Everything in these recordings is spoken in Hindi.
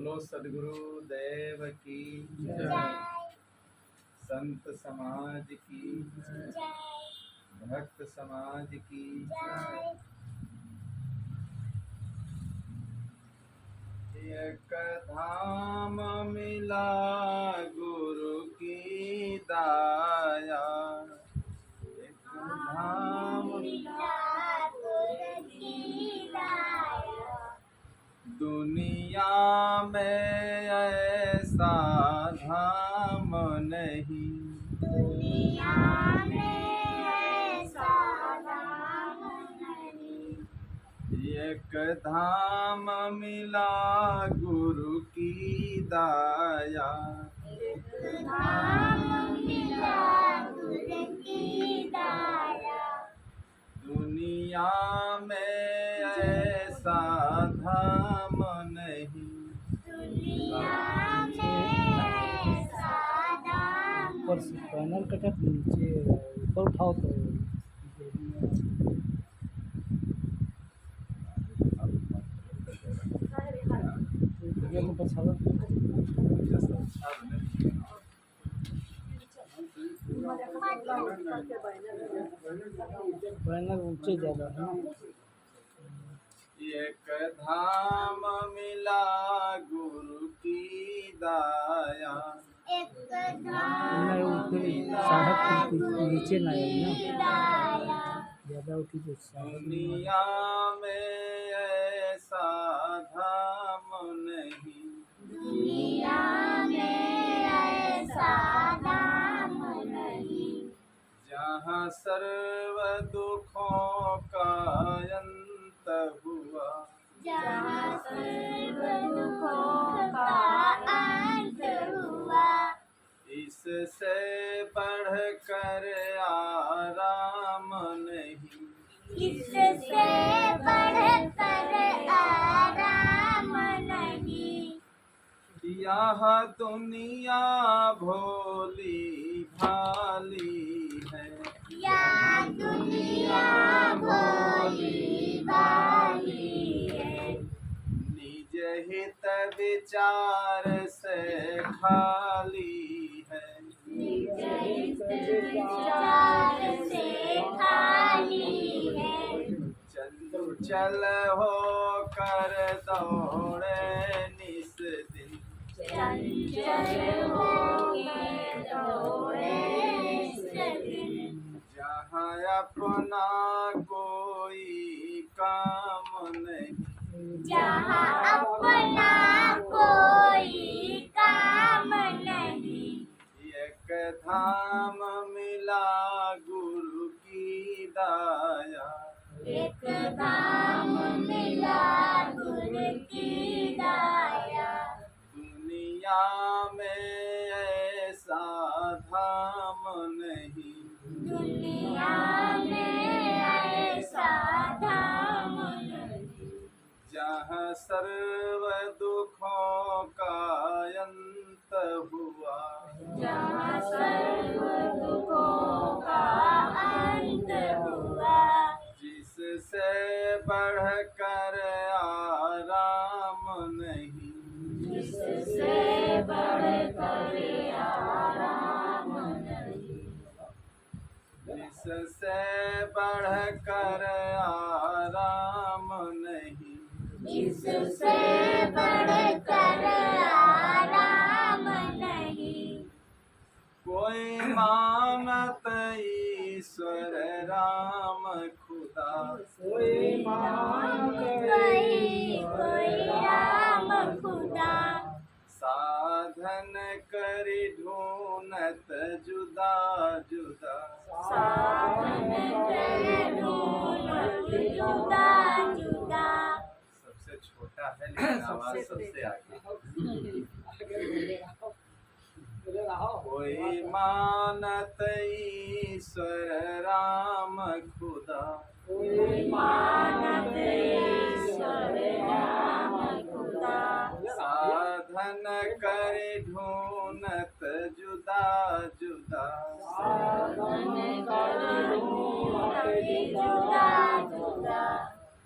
बोलो सदगुरु देव की जय। संत समाज की जय। भक्त समाज की जय। एक धाम मिला गुरु की दाया, एक धाम मिला गुरु की दाया, दुनिया में ऐसा धाम नहीं, दुनिया में ऐसा धाम नहीं। एक धाम मिला गुरु की दाया, एक धाम मिला गुरु की दाया, दुनिया में ऐसा धाम नहीं, दुनिया में ऐसा धाम ऊपर से पैनल कटक नीचे ऊपर उठाओ तो ये में पछाड़ो। पैनल ऊंचे ज़्यादा है ना। एक धाम मिला गुरु की दाया, एक मैं धाम ऊपर मिला साहब गुरु नीचे ना की आए ना, दाया, ज़्यादा उठी तो साहब दुनिया में ऐसा धाम नहीं, दुनिया में ऐसा धाम नहीं, जहाँ सर्व दुखों का अंत हुआ, जहाँ सर्व दुखों का अंत हुआ, इससे बढ़कर आराम नहीं, इससे बढ़कर आराम नहीं। यह दुनिया भोली भाली है, या दुनिया भोली भाली है, निज हित विचार से खाली है, निज हित विचार से खाली है, चल हो कर दौड़े निस दिन, चंचल होके दौड़े निस दिन, जहाँ अपना कोई काम नहीं, जहाँ अपना कोई काम नहीं। एक धाम मिला गुरु की दाया, एक धाम मिला गुरु की दाया, दुनिया में ऐसा धाम नहीं, दुनिया में ऐसा धाम नहीं, जहाँ सर्व दुखों का अंत हुआ, जहाँ सर्व दुखों का अंत हुआ, जिससे बढ़कर आराम नहीं, जिससे बढ़कर आराम नहीं, जिससे बढ़कर आराम नहीं, जिससे बढ़कर आराम नहीं। कोई मानत ईश्वर राम खुदा, कोई कोई राम खुदा, साधन करी ढूंढत जुदा जुदा, साधन करे ढूंढत जुदा जुदा, सबसे छोटा है लेकिन आवाज सबसे आगे। कोई मानत ईश्वर राम खुदा, कोई मानत ईश्वर राम खुदा, साधन करे ढूंढत जुदा जुदा, साधन करे ढूंढत जुदा जुदा,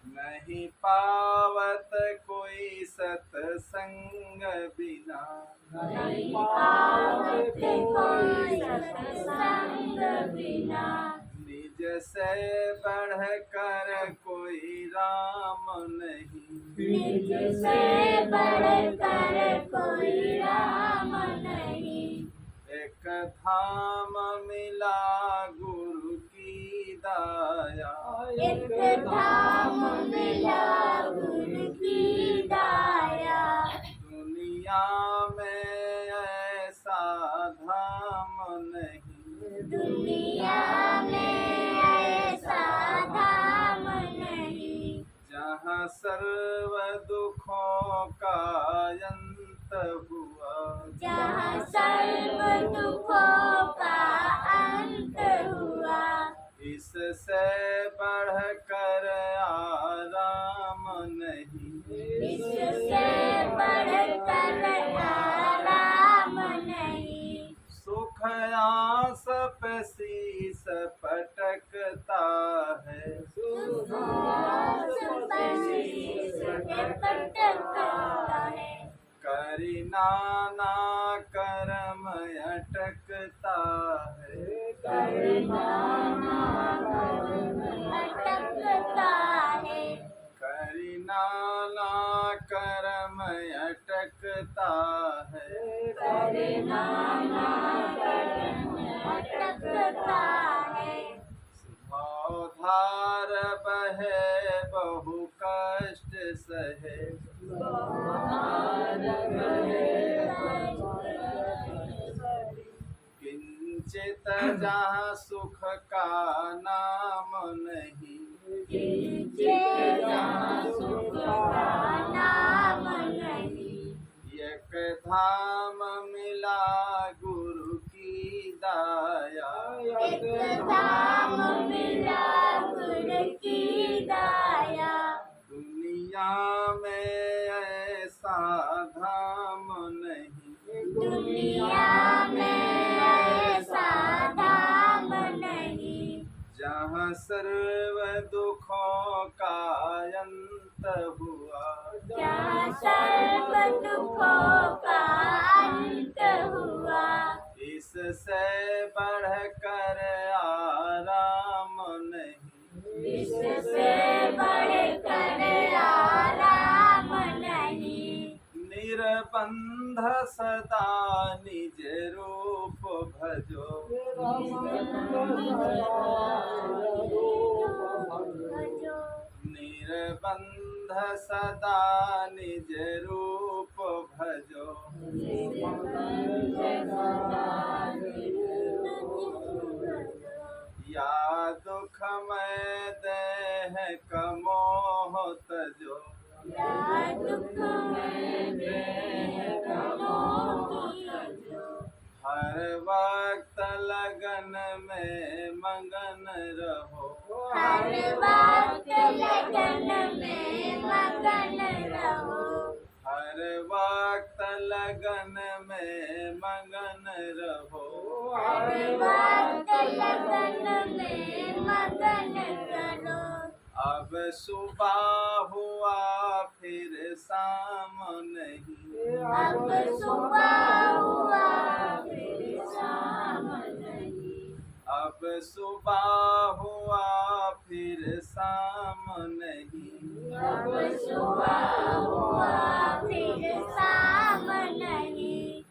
नहीं पावत कोई सत्संग बिना। नहीं पावत कोई सत्संग बिना। निज से बढ़ कर कोई राम नहीं। निज से बढ़कर कोई राम नहीं। एक धाम मिला गुरु की दाया। एक धाम मिला गुरु की दाया। दुनिया में ऐसा धाम नहीं। दुनिया में ऐसा धाम नहीं। जहाँ सर्व दुखों का अंत हुआ। जहाँ सर्व दुखों का अंत हुआ। इससे बढ़कर आराम नहीं। इससे बढ़कर आराम नहीं। सुख आस पे शीस पटकता है। करी नाना कर्म अटकता है। अटकता है। करी नाना कर्म अटकता है। अटकता है। भावधार बहे बहु कष्ट सहे। किंचित जहाँ सुख का नाम नहीं। सुख का नाम नहीं। एक धाम मिला गुरु की दाया। एक धाम मिला गुरु की दाया। दुनिया में ऐसा धाम नहीं। दुनिया में ऐसा धाम नहीं। जहाँ सर्व दुखों का अंत हुआ। जहाँ सर्व दुखों का अंत हुआ। इससे बढ़कर आराम नहीं। इससे बढ़कर आराम नहीं। निर्बंध सदा निज रूप भजो। निर्बंध सदा निज रूप भजो। या दुखमय देह कमोह तजो। हर वक्त लगन में मगन रहो। हर वक्त लगन में मगन रहो। हर वक्त लगन में मगन रहो। हर वक्त लगन में मगन रहो। अब सुबह हुआ फिर शाम नहीं। अब सुबह हुआ फिर शाम नहीं। अब सुबह हुआ फिर शाम नहीं। अब सुबह हुआ फिर शाम नहीं।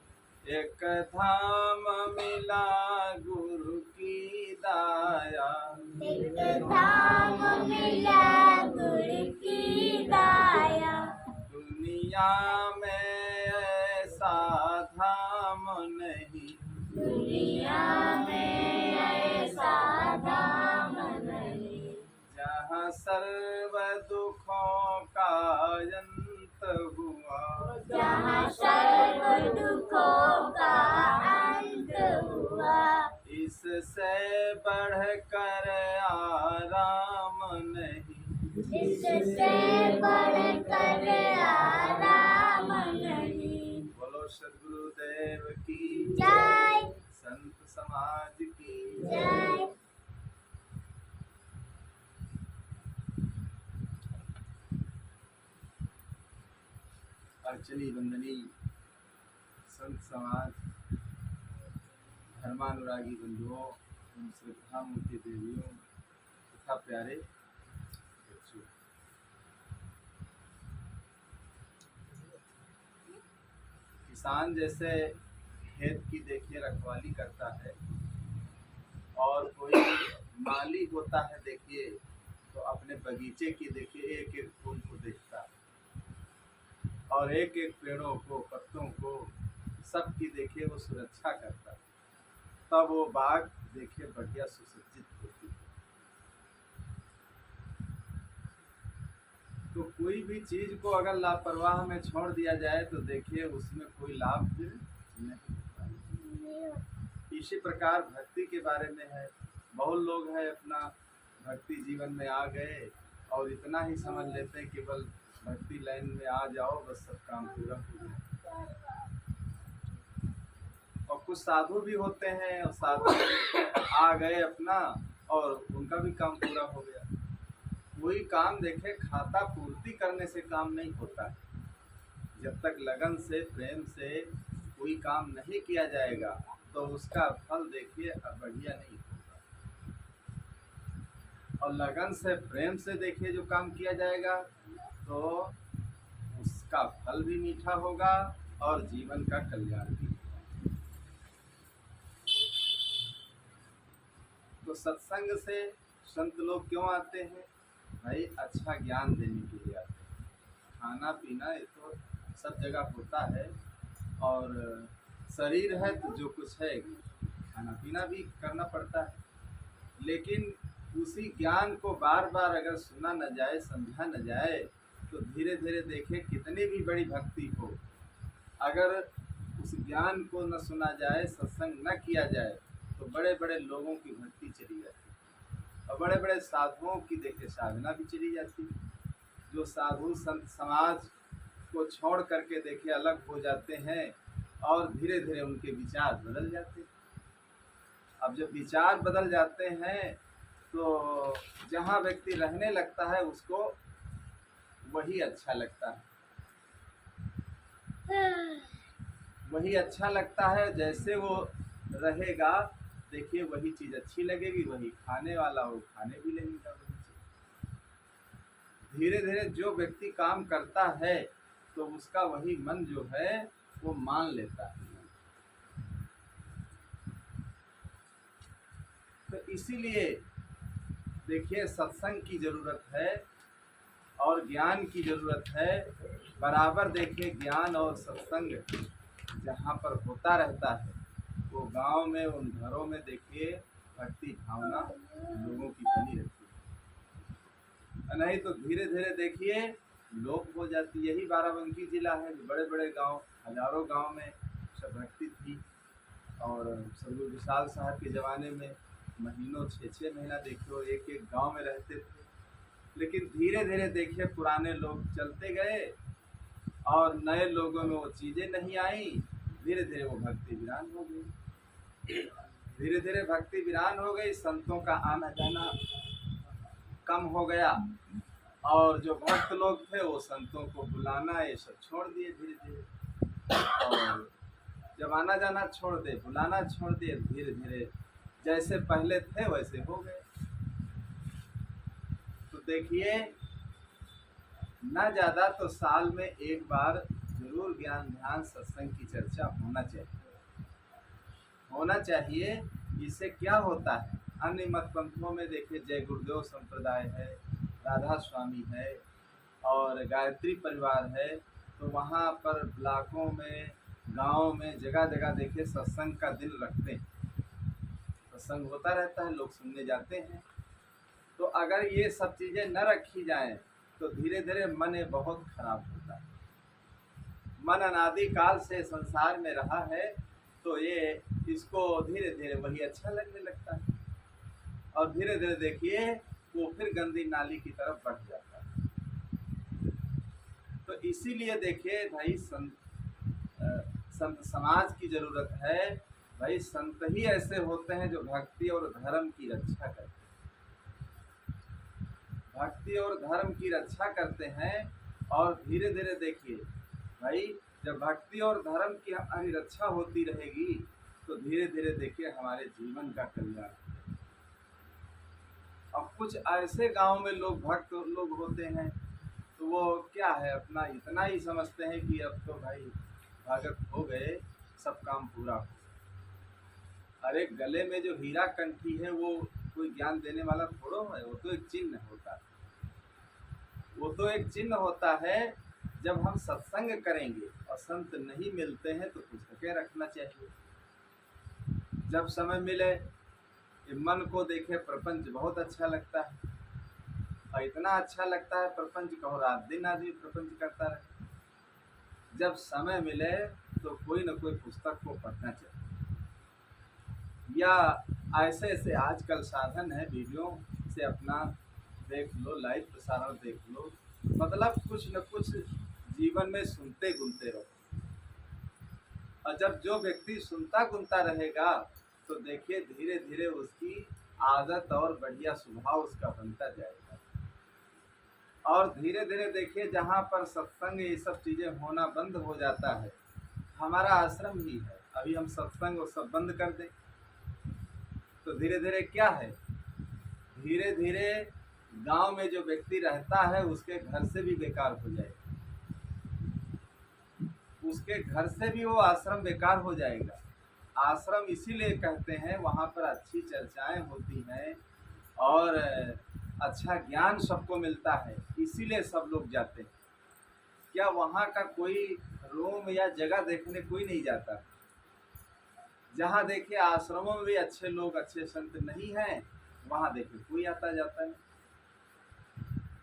एक धाम मिला गुरु की दाया। एक धाम मिला गुरु की दाया। दुनिया में ऐसा धाम नहीं। दुनिया में ऐसा धाम नहीं। जहाँ सर्व दुखों का अंत हुआ। जहाँ सर्व दुखों का अंत हुआ। इससे बढ़कर आराम नहीं। इससे बढ़कर आराम नहीं। बोलो सद्गुरुदेव की जय। संत समाज की जय। पूजनीय वंदनीय संत समाज, धर्मानुरागी बंधुओं, श्रद्धा मूर्ति देवियों तथा प्यारे बच्चों, किसान जैसे खेत की देखिए रखवाली करता है और कोई माली होता है देखिए तो अपने बगीचे की देखिए एक एक फूल को देखता है और एक एक पेड़ों को, पत्तों को, सबकी देखिए वो सुरक्षा करता है, तब वो बाग देखिए बढ़िया सुसज्जित होती है। तो कोई भी चीज को अगर लापरवाह में छोड़ दिया जाए तो देखिए उसमें कोई लाभ फिर नहीं होता। इसी प्रकार भक्ति के बारे में है, बहुत लोग हैं अपना भक्ति जीवन में आ गए और इतना ही समझ लेते हैं केवल भक्ति लाइन में आ जाओ बस सब काम पूरा हो जाए। और कुछ साधु भी होते हैं और साधु आ गए अपना और उनका भी काम पूरा हो गया। कोई काम देखे खाता पूर्ति करने से काम नहीं होता है। जब तक लगन से प्रेम से कोई काम नहीं किया जाएगा तो उसका फल देखिए बढ़िया नहीं होगा। और लगन से प्रेम से देखिए जो काम किया जाएगा तो उसका फल भी मीठा होगा और जीवन का कल्याण भी। तो सत्संग से संत लोग क्यों आते हैं भाई? अच्छा ज्ञान देने के लिए आते हैं। खाना पीना ये तो सब जगह होता है और शरीर है तो जो कुछ है खाना पीना भी करना पड़ता है, लेकिन उसी ज्ञान को बार बार अगर सुना न जाए, समझा न जाए तो धीरे धीरे देखे कितनी भी बड़ी भक्ति हो, अगर उस ज्ञान को न सुना जाए, सत्संग न किया जाए तो बड़े बड़े लोगों की भक्ति चली जाती और बड़े बड़े साधुओं की देखे साधना भी चली जाती। जो साधु संत समाज को छोड़ करके देखे अलग हो जाते हैं और धीरे धीरे उनके विचार बदल जाते हैं। अब जब विचार बदल जाते हैं तो जहाँ व्यक्ति रहने लगता है उसको वही अच्छा लगता है, वही अच्छा लगता है। जैसे वो रहेगा देखिए वही चीज़ अच्छी लगेगी, वही खाने वाला हो खाने भी लगेगा वही चीज़। धीरे धीरे जो व्यक्ति काम करता है तो उसका वही मन जो है वो मान लेता है। तो इसीलिए देखिए सत्संग की ज़रूरत है और ज्ञान की ज़रूरत है। बराबर देखिए ज्ञान और सत्संग जहाँ पर होता रहता है वो गांव में उन घरों में देखिए भक्ति भावना लोगों की बनी रहती है, नहीं तो धीरे धीरे देखिए लोप हो जाती। यही बाराबंकी जिला है, बड़े बड़े गांव, हजारों गांव में सब भक्ति थी और सदगुरु विशाल साहब के ज़माने में महीनों 6-6 महीना देखिए एक एक गांव में रहते थे। लेकिन धीरे धीरे देखिए पुराने लोग चलते गए और नए लोगों में वो चीज़ें नहीं आई, धीरे धीरे वो भक्ति वीरान हो गई। धीरे धीरे भक्ति वीरान हो गई, संतों का आना जाना कम हो गया और जो भक्त लोग थे वो संतों को बुलाना ये सब छोड़ दिए धीरे धीरे। और जब आना जाना छोड़ दे, बुलाना छोड़ दिए, धीरे धीरे जैसे पहले थे वैसे हो गए। तो देखिए ना ज़्यादा तो साल में एक बार जरूर ज्ञान ध्यान सत्संग की चर्चा होना चाहिए। इससे क्या होता है, अन्य मत पंथों में देखिए जय गुरुदेव संप्रदाय है, राधा स्वामी है और गायत्री परिवार है, तो वहाँ पर ब्लॉकों में गाँव में जगह जगह देखिए सत्संग का दिन रखते हैं, सत्संग होता रहता है, लोग सुनने जाते हैं। तो अगर ये सब चीज़ें न रखी जाएं तो धीरे धीरे मन ये बहुत खराब होता है। मन अनादि काल से संसार में रहा है तो ये इसको धीरे धीरे वही अच्छा लगने लगता है और धीरे धीरे देखिए वो फिर गंदी नाली की तरफ बढ़ जाता है। तो इसीलिए देखिए भाई संत समाज की ज़रूरत है। भाई संत ही ऐसे होते हैं जो भक्ति और धर्म की रक्षा करते हैं, भक्ति और धर्म की रक्षा करते हैं। और धीरे धीरे देखिए भाई जब भक्ति और धर्म की हमारी रक्षा होती रहेगी तो धीरे धीरे देखिए हमारे जीवन का कल्याण। अब कुछ ऐसे गांव में लोग भक्त लोग होते हैं तो वो क्या है अपना इतना ही समझते हैं कि अब तो भाई भगत हो गए सब काम पूरा हो। अरे गले में जो हीरा कंठी है वो कोई ज्ञान देने वाला थोड़ो है, वो तो एक चिन्ह होता है। वो तो एक चिन्ह होता है। जब हम सत्संग करेंगे और संत नहीं मिलते हैं तो पुस्तकें रखना चाहिए। जब समय मिले ये मन को देखे प्रपंच बहुत अच्छा लगता है और इतना अच्छा लगता है प्रपंच कहो रात दिन आदमी प्रपंच करता रहे। जब समय मिले तो कोई न कोई पुस्तक को पढ़ना चाहिए या ऐसे ऐसे आजकल साधन है वीडियो से अपना देख लो, लाइव प्रसारण देख लो, मतलब कुछ न कुछ जीवन में सुनते गुनते रहो। और जब जो व्यक्ति सुनता गुनता रहेगा तो देखिए धीरे धीरे उसकी आदत और बढ़िया स्वभाव उसका बनता जाएगा। और धीरे धीरे देखिए जहाँ पर सत्संग ये सब चीज़ें होना बंद हो जाता है, हमारा आश्रम ही है, अभी हम सत्संग वो सब बंद कर दें तो धीरे धीरे क्या है, धीरे धीरे गांव में जो व्यक्ति रहता है उसके घर से भी बेकार हो जाएगा, उसके घर से भी वो आश्रम बेकार हो जाएगा। आश्रम इसीलिए कहते हैं वहाँ पर अच्छी चर्चाएं होती हैं और अच्छा ज्ञान सबको मिलता है, इसीलिए सब लोग जाते हैं। क्या वहाँ का कोई रूम या जगह देखने कोई नहीं जाता? जहाँ देखिए आश्रमों में भी अच्छे लोग अच्छे संत नहीं हैं, वहाँ देखिए कोई आता जाता है।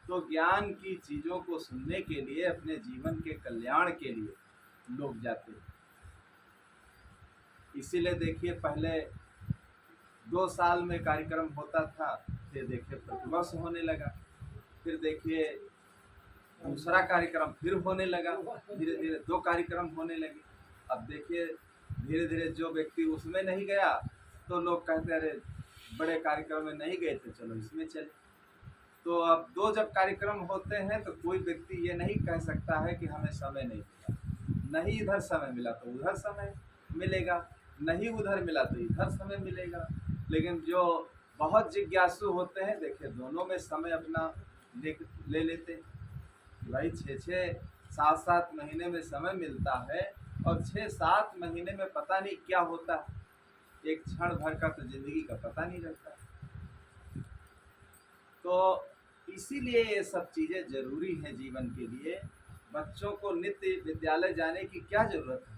तो ज्ञान की चीज़ों को सुनने के लिए, अपने जीवन के कल्याण के लिए लोग जाते हैं। इसीलिए देखिए पहले 2 साल में कार्यक्रम होता था, फिर देखिए प्रतिवर्ष होने लगा, फिर देखिए दूसरा कार्यक्रम फिर होने लगा, धीरे धीरे 2 कार्यक्रम होने लगे। अब देखिए धीरे धीरे जो व्यक्ति उसमें नहीं गया तो लोग कहते अरे बड़े कार्यक्रम में नहीं गए थे चलो इसमें चले। तो अब 2 जब कार्यक्रम होते हैं तो कोई व्यक्ति ये नहीं कह सकता है कि हमें समय नहीं मिला, नहीं इधर समय मिला तो उधर समय मिलेगा, नहीं उधर मिला तो इधर समय मिलेगा। लेकिन जो बहुत जिज्ञासु होते हैं देखिए दोनों में समय अपना ले लेते हैं। भाई 6-6 7-7 महीने में समय मिलता है और 6-7 महीने में पता नहीं क्या होता है, एक क्षण भर का तो जिंदगी का पता नहीं रहता। तो इसीलिए ये सब चीज़ें जरूरी हैं जीवन के लिए। बच्चों को नित्य विद्यालय जाने की क्या जरूरत है?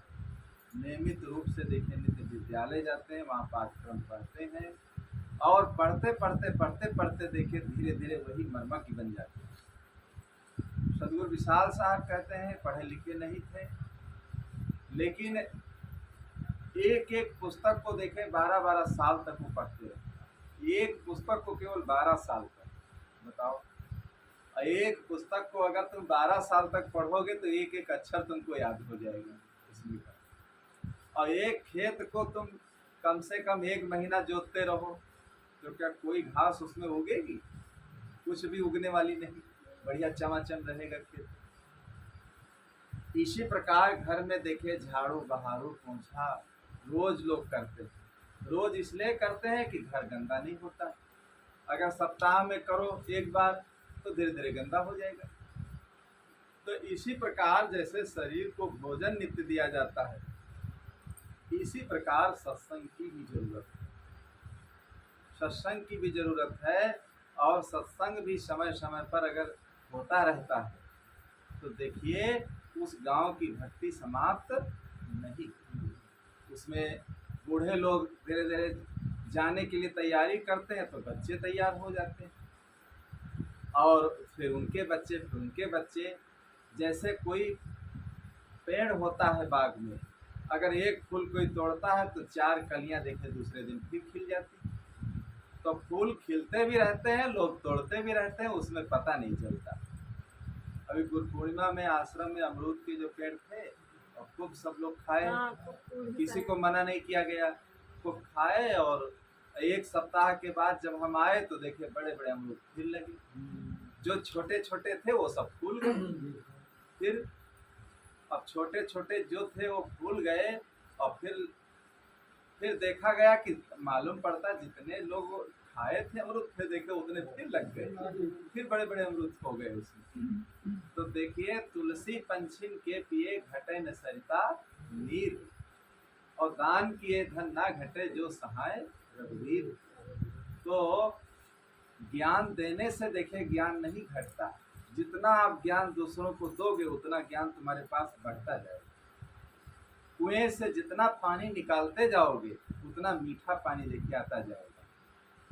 नियमित रूप से देखिए नित्य विद्यालय जाते हैं, वहाँ पाठ्यक्रम पढ़ते हैं और पढ़ते देखिए धीरे धीरे वही मर्मज्ञ बन जाते हैं। सदगुरु विशाल साहब कहते हैं पढ़े लिखे नहीं थे, लेकिन एक एक पुस्तक को देखें 12-12 साल तक वो पढ़ते रहे। एक पुस्तक को केवल 12 साल तक, बताओ। एक पुस्तक को अगर तुम 12 साल तक पढ़ोगे तो एक एक अक्षर तुमको याद हो जाएगा उसमें का। और एक खेत को तुम कम से कम 1 महीना जोतते रहो तो क्या कोई घास उसमें उगेगी? कुछ भी उगने वाली नहीं, बढ़िया चमाचम रहेगा खेत। इसी प्रकार घर में देखिए झाड़ू बहारू पोंछा रोज लोग करते हैं। रोज इसलिए करते हैं कि घर गंदा नहीं होता। अगर सप्ताह में करो एक बार तो धीरे धीरे गंदा हो जाएगा। तो इसी प्रकार जैसे शरीर को भोजन नित्य दिया जाता है, इसी प्रकार सत्संग की भी जरूरत है। सत्संग की भी जरूरत है और सत्संग भी समय समय पर अगर होता रहता है तो देखिए उस गांव की भक्ति समाप्त नहीं, उसमें बूढ़े लोग धीरे धीरे जाने के लिए तैयारी करते हैं तो बच्चे तैयार हो जाते हैं और फिर उनके बच्चे। जैसे कोई पेड़ होता है बाग में, अगर एक फूल कोई तोड़ता है तो 4 कलियां देखे दूसरे दिन फिर खिल जाती। तो फूल खिलते भी रहते हैं, लोग तोड़ते भी रहते हैं, उसमें पता नहीं चलता। अभी गुरु पूर्णिमा में आश्रम में अमरूद के जो पेड़ थे और खूब सब लोग खाए, किसी को मना नहीं किया गया, खूब खाए। और 1 सप्ताह के बाद जब हम आए तो देखे बड़े बड़े अमरूद खिल लगे, जो छोटे छोटे थे वो सब फूल गए। फिर अब छोटे छोटे जो थे वो फूल गए और फिर देखा गया कि मालूम पड़ता जितने लोग खाए थे अमरूद थे देखे उतने फिर लग गए, फिर बड़े बड़े अमरूद हो गए उसमें। तो देखिए तुलसी पंछिन के पिए घटे न सरिता नीर, और दान किए धन ना घटे जो सहाय रघुवीर। तो ज्ञान देने से देखिए ज्ञान नहीं घटता, जितना आप ज्ञान दूसरों को दोगे उतना ज्ञान तुम्हारे पास बढ़ता जाएगा। कुएं से जितना पानी निकालते जाओगे उतना मीठा पानी लेके आता जाएगा।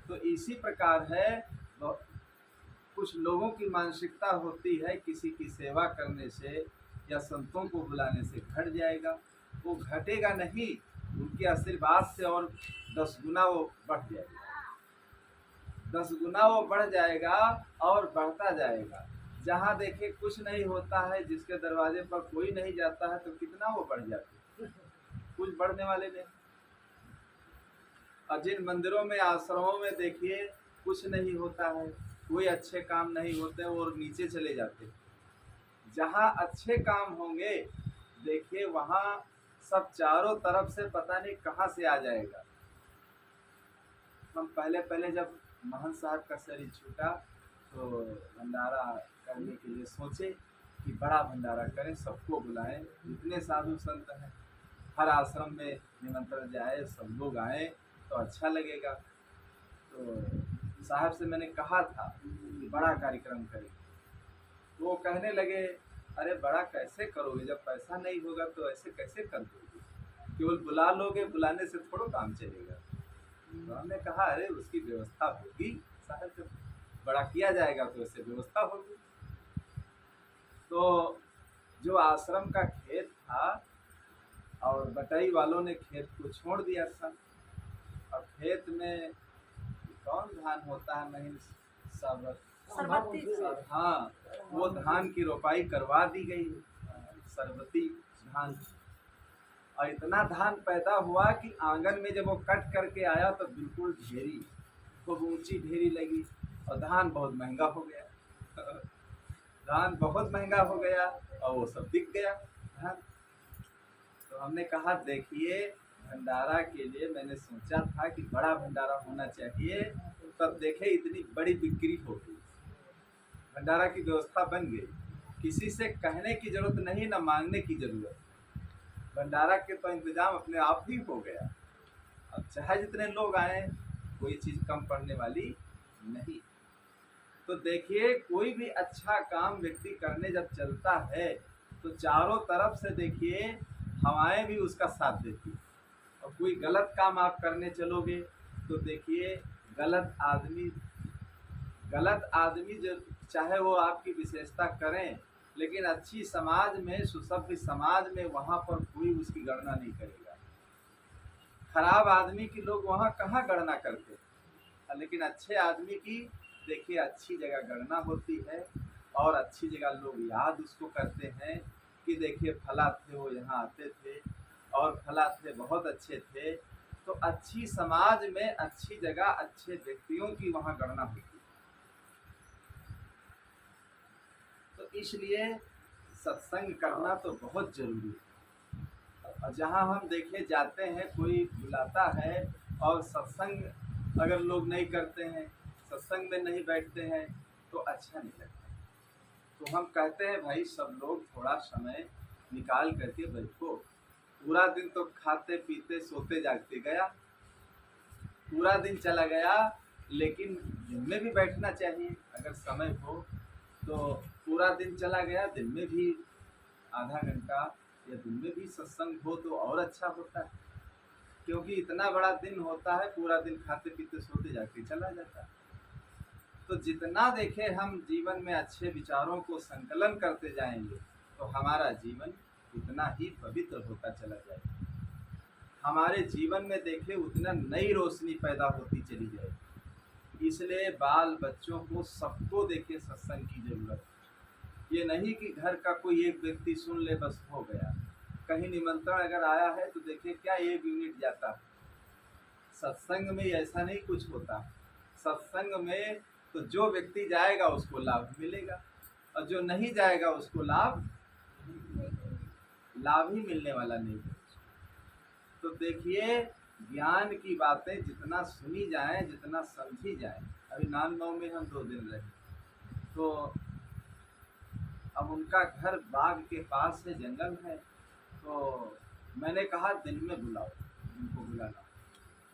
तो इसी प्रकार है, कुछ लोगों की मानसिकता होती है किसी की सेवा करने से या संतों को बुलाने से घट जाएगा, वो घटेगा नहीं, उनके आशीर्वाद से और 10 गुना वो बढ़ जाएगा, 10 गुना वो बढ़ जाएगा और बढ़ता जाएगा। जहाँ देखे कुछ नहीं होता है, जिसके दरवाजे पर कोई नहीं जाता है, तो कितना वो बढ़ जाते, कुछ बढ़ने वाले नहीं। और जिन मंदिरों में आश्रमों में देखिए कुछ नहीं होता है, कोई अच्छे काम नहीं होते और नीचे चले जाते। जहाँ अच्छे काम होंगे देखिए वहाँ सब चारों तरफ से पता नहीं कहाँ से आ जाएगा। हम पहले जब महंत साहब का शरीर छूटा तो भंडारा करने के लिए सोचे कि बड़ा भंडारा करें, सबको बुलाएं, जितने साधु संत हैं हर आश्रम में निमंत्रण जाए, सब लोग आए तो अच्छा लगेगा। तो साहब से मैंने कहा था कि बड़ा कार्यक्रम करें, तो वो कहने लगे अरे बड़ा कैसे करोगे, जब पैसा नहीं होगा तो ऐसे कैसे कर दोगे, केवल बुला लोगे, बुलाने से थोड़ा काम चलेगा। तो हमने कहा अरे उसकी व्यवस्था होगी साहब, जब बड़ा किया जाएगा तो ऐसे व्यवस्था होगी। तो जो आश्रम का खेत था और बटाई वालों ने खेत को छोड़ दिया था, और खेत में कौन धान होता है, नहीं सरबती, हाँ वो धान की रोपाई करवा दी गई, सरबती धान। और इतना धान पैदा हुआ कि आंगन में जब वो कट करके आया तो बिल्कुल ढेरी, खूब ऊंची ढेरी लगी, और धान बहुत महंगा हो गया धान बहुत महंगा हो गया और वो सब बिक गया धान। तो हमने कहा देखिए भंडारा के लिए मैंने सोचा था कि बड़ा भंडारा होना चाहिए, तब देखे इतनी बड़ी बिक्री हो गई, भंडारा की व्यवस्था बन गई, किसी से कहने की जरूरत नहीं, ना मांगने की जरूरत, भंडारा के तो इंतजाम अपने आप ही हो गया। अब चाहे जितने लोग आए कोई चीज़ कम पड़ने वाली नहीं। तो देखिए कोई भी अच्छा काम व्यक्ति करने जब चलता है तो चारों तरफ से देखिए हवाएं भी उसका साथ देती, और कोई गलत काम आप करने चलोगे तो देखिए गलत आदमी जो चाहे वो आपकी विशेषता करें, लेकिन अच्छी समाज में, सुसभ्य समाज में वहाँ पर कोई उसकी गणना नहीं करेगा। खराब आदमी की लोग वहाँ कहाँ गणना करते, लेकिन अच्छे आदमी की देखिए अच्छी जगह गणना होती है, और अच्छी जगह लोग याद उसको करते हैं कि देखिए फला थे वो यहाँ आते थे और फला थे बहुत अच्छे थे। तो अच्छी समाज में अच्छी जगह अच्छे व्यक्तियों की वहाँ गणना होती है। तो इसलिए सत्संग करना तो बहुत जरूरी है। और जहाँ हम देखे जाते हैं कोई बुलाता है और सत्संग अगर लोग नहीं करते हैं, सत्संग में नहीं बैठते हैं तो अच्छा नहीं लगता। तो हम कहते हैं भाई सब लोग थोड़ा समय निकाल करके बैठो। पूरा दिन तो खाते पीते सोते जागते गया, पूरा दिन चला गया, लेकिन दिन में भी बैठना चाहिए अगर समय हो तो। पूरा दिन चला गया, दिन में भी आधा घंटा या दिन में भी सत्संग हो तो और अच्छा होता है, क्योंकि इतना बड़ा दिन होता है, पूरा दिन खाते पीते सोते जाके चला जाता है। तो जितना देखे हम जीवन में अच्छे विचारों को संकलन करते जाएंगे तो हमारा जीवन उतना ही पवित्र होता चला जाएगा। हमारे जीवन में देखे उतना नई रोशनी पैदा होती चली जाएगी। इसलिए बाल बच्चों को सबको देखे सत्संग की जरूरत है। ये नहीं कि घर का कोई एक व्यक्ति सुन ले बस हो गया। कहीं निमंत्रण अगर आया है तो देखिए क्या 1 यूनिट जाता है। सत्संग में ऐसा नहीं कुछ होता। सत्संग में तो जो व्यक्ति जाएगा उसको लाभ मिलेगा और जो नहीं जाएगा उसको लाभ। लाभ ही मिलने वाला नहीं है। तो देखिए, ज्ञान की बातें जितना सुनी जाए, जितना समझी जाए। अभी नाननौ में हम 2 दिन रहे, तो अब उनका घर बाग के पास है, जंगल है। तो मैंने कहा दिन में बुलाओ, उनको बुलाना।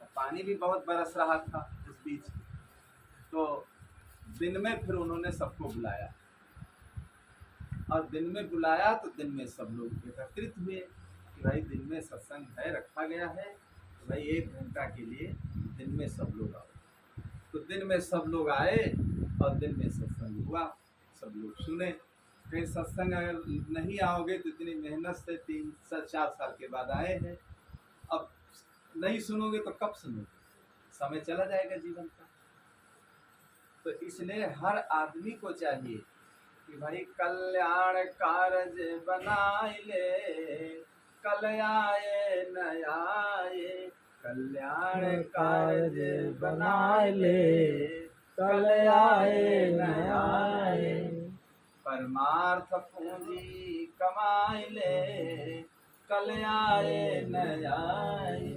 और पानी भी बहुत बरस रहा था उस बीच, तो दिन में फिर उन्होंने सबको बुलाया। और दिन में बुलाया तो दिन में सब लोग एकत्रित हुए कि भाई दिन में सत्संग है, रखा गया है, तो भाई 1 घंटा के लिए दिन में सब लोग आओ। तो दिन में सब लोग आए और दिन में सत्संग हुआ, सब लोग सुने। फिर सत्संग अगर नहीं आओगे तो इतनी मेहनत से 3 से 4 साल के बाद आए हैं, अब नहीं सुनोगे तो कब सुनोगे, समय चला जाएगा जीवन का। तो इसलिए हर आदमी को चाहिए कि भाई कल्याण कारज बनाए ले, कल आए न आए, कल्याण कारज बनाए ले, कल आए न आए, परमार्थ पूंजी कमाए ले, कल आए न आए,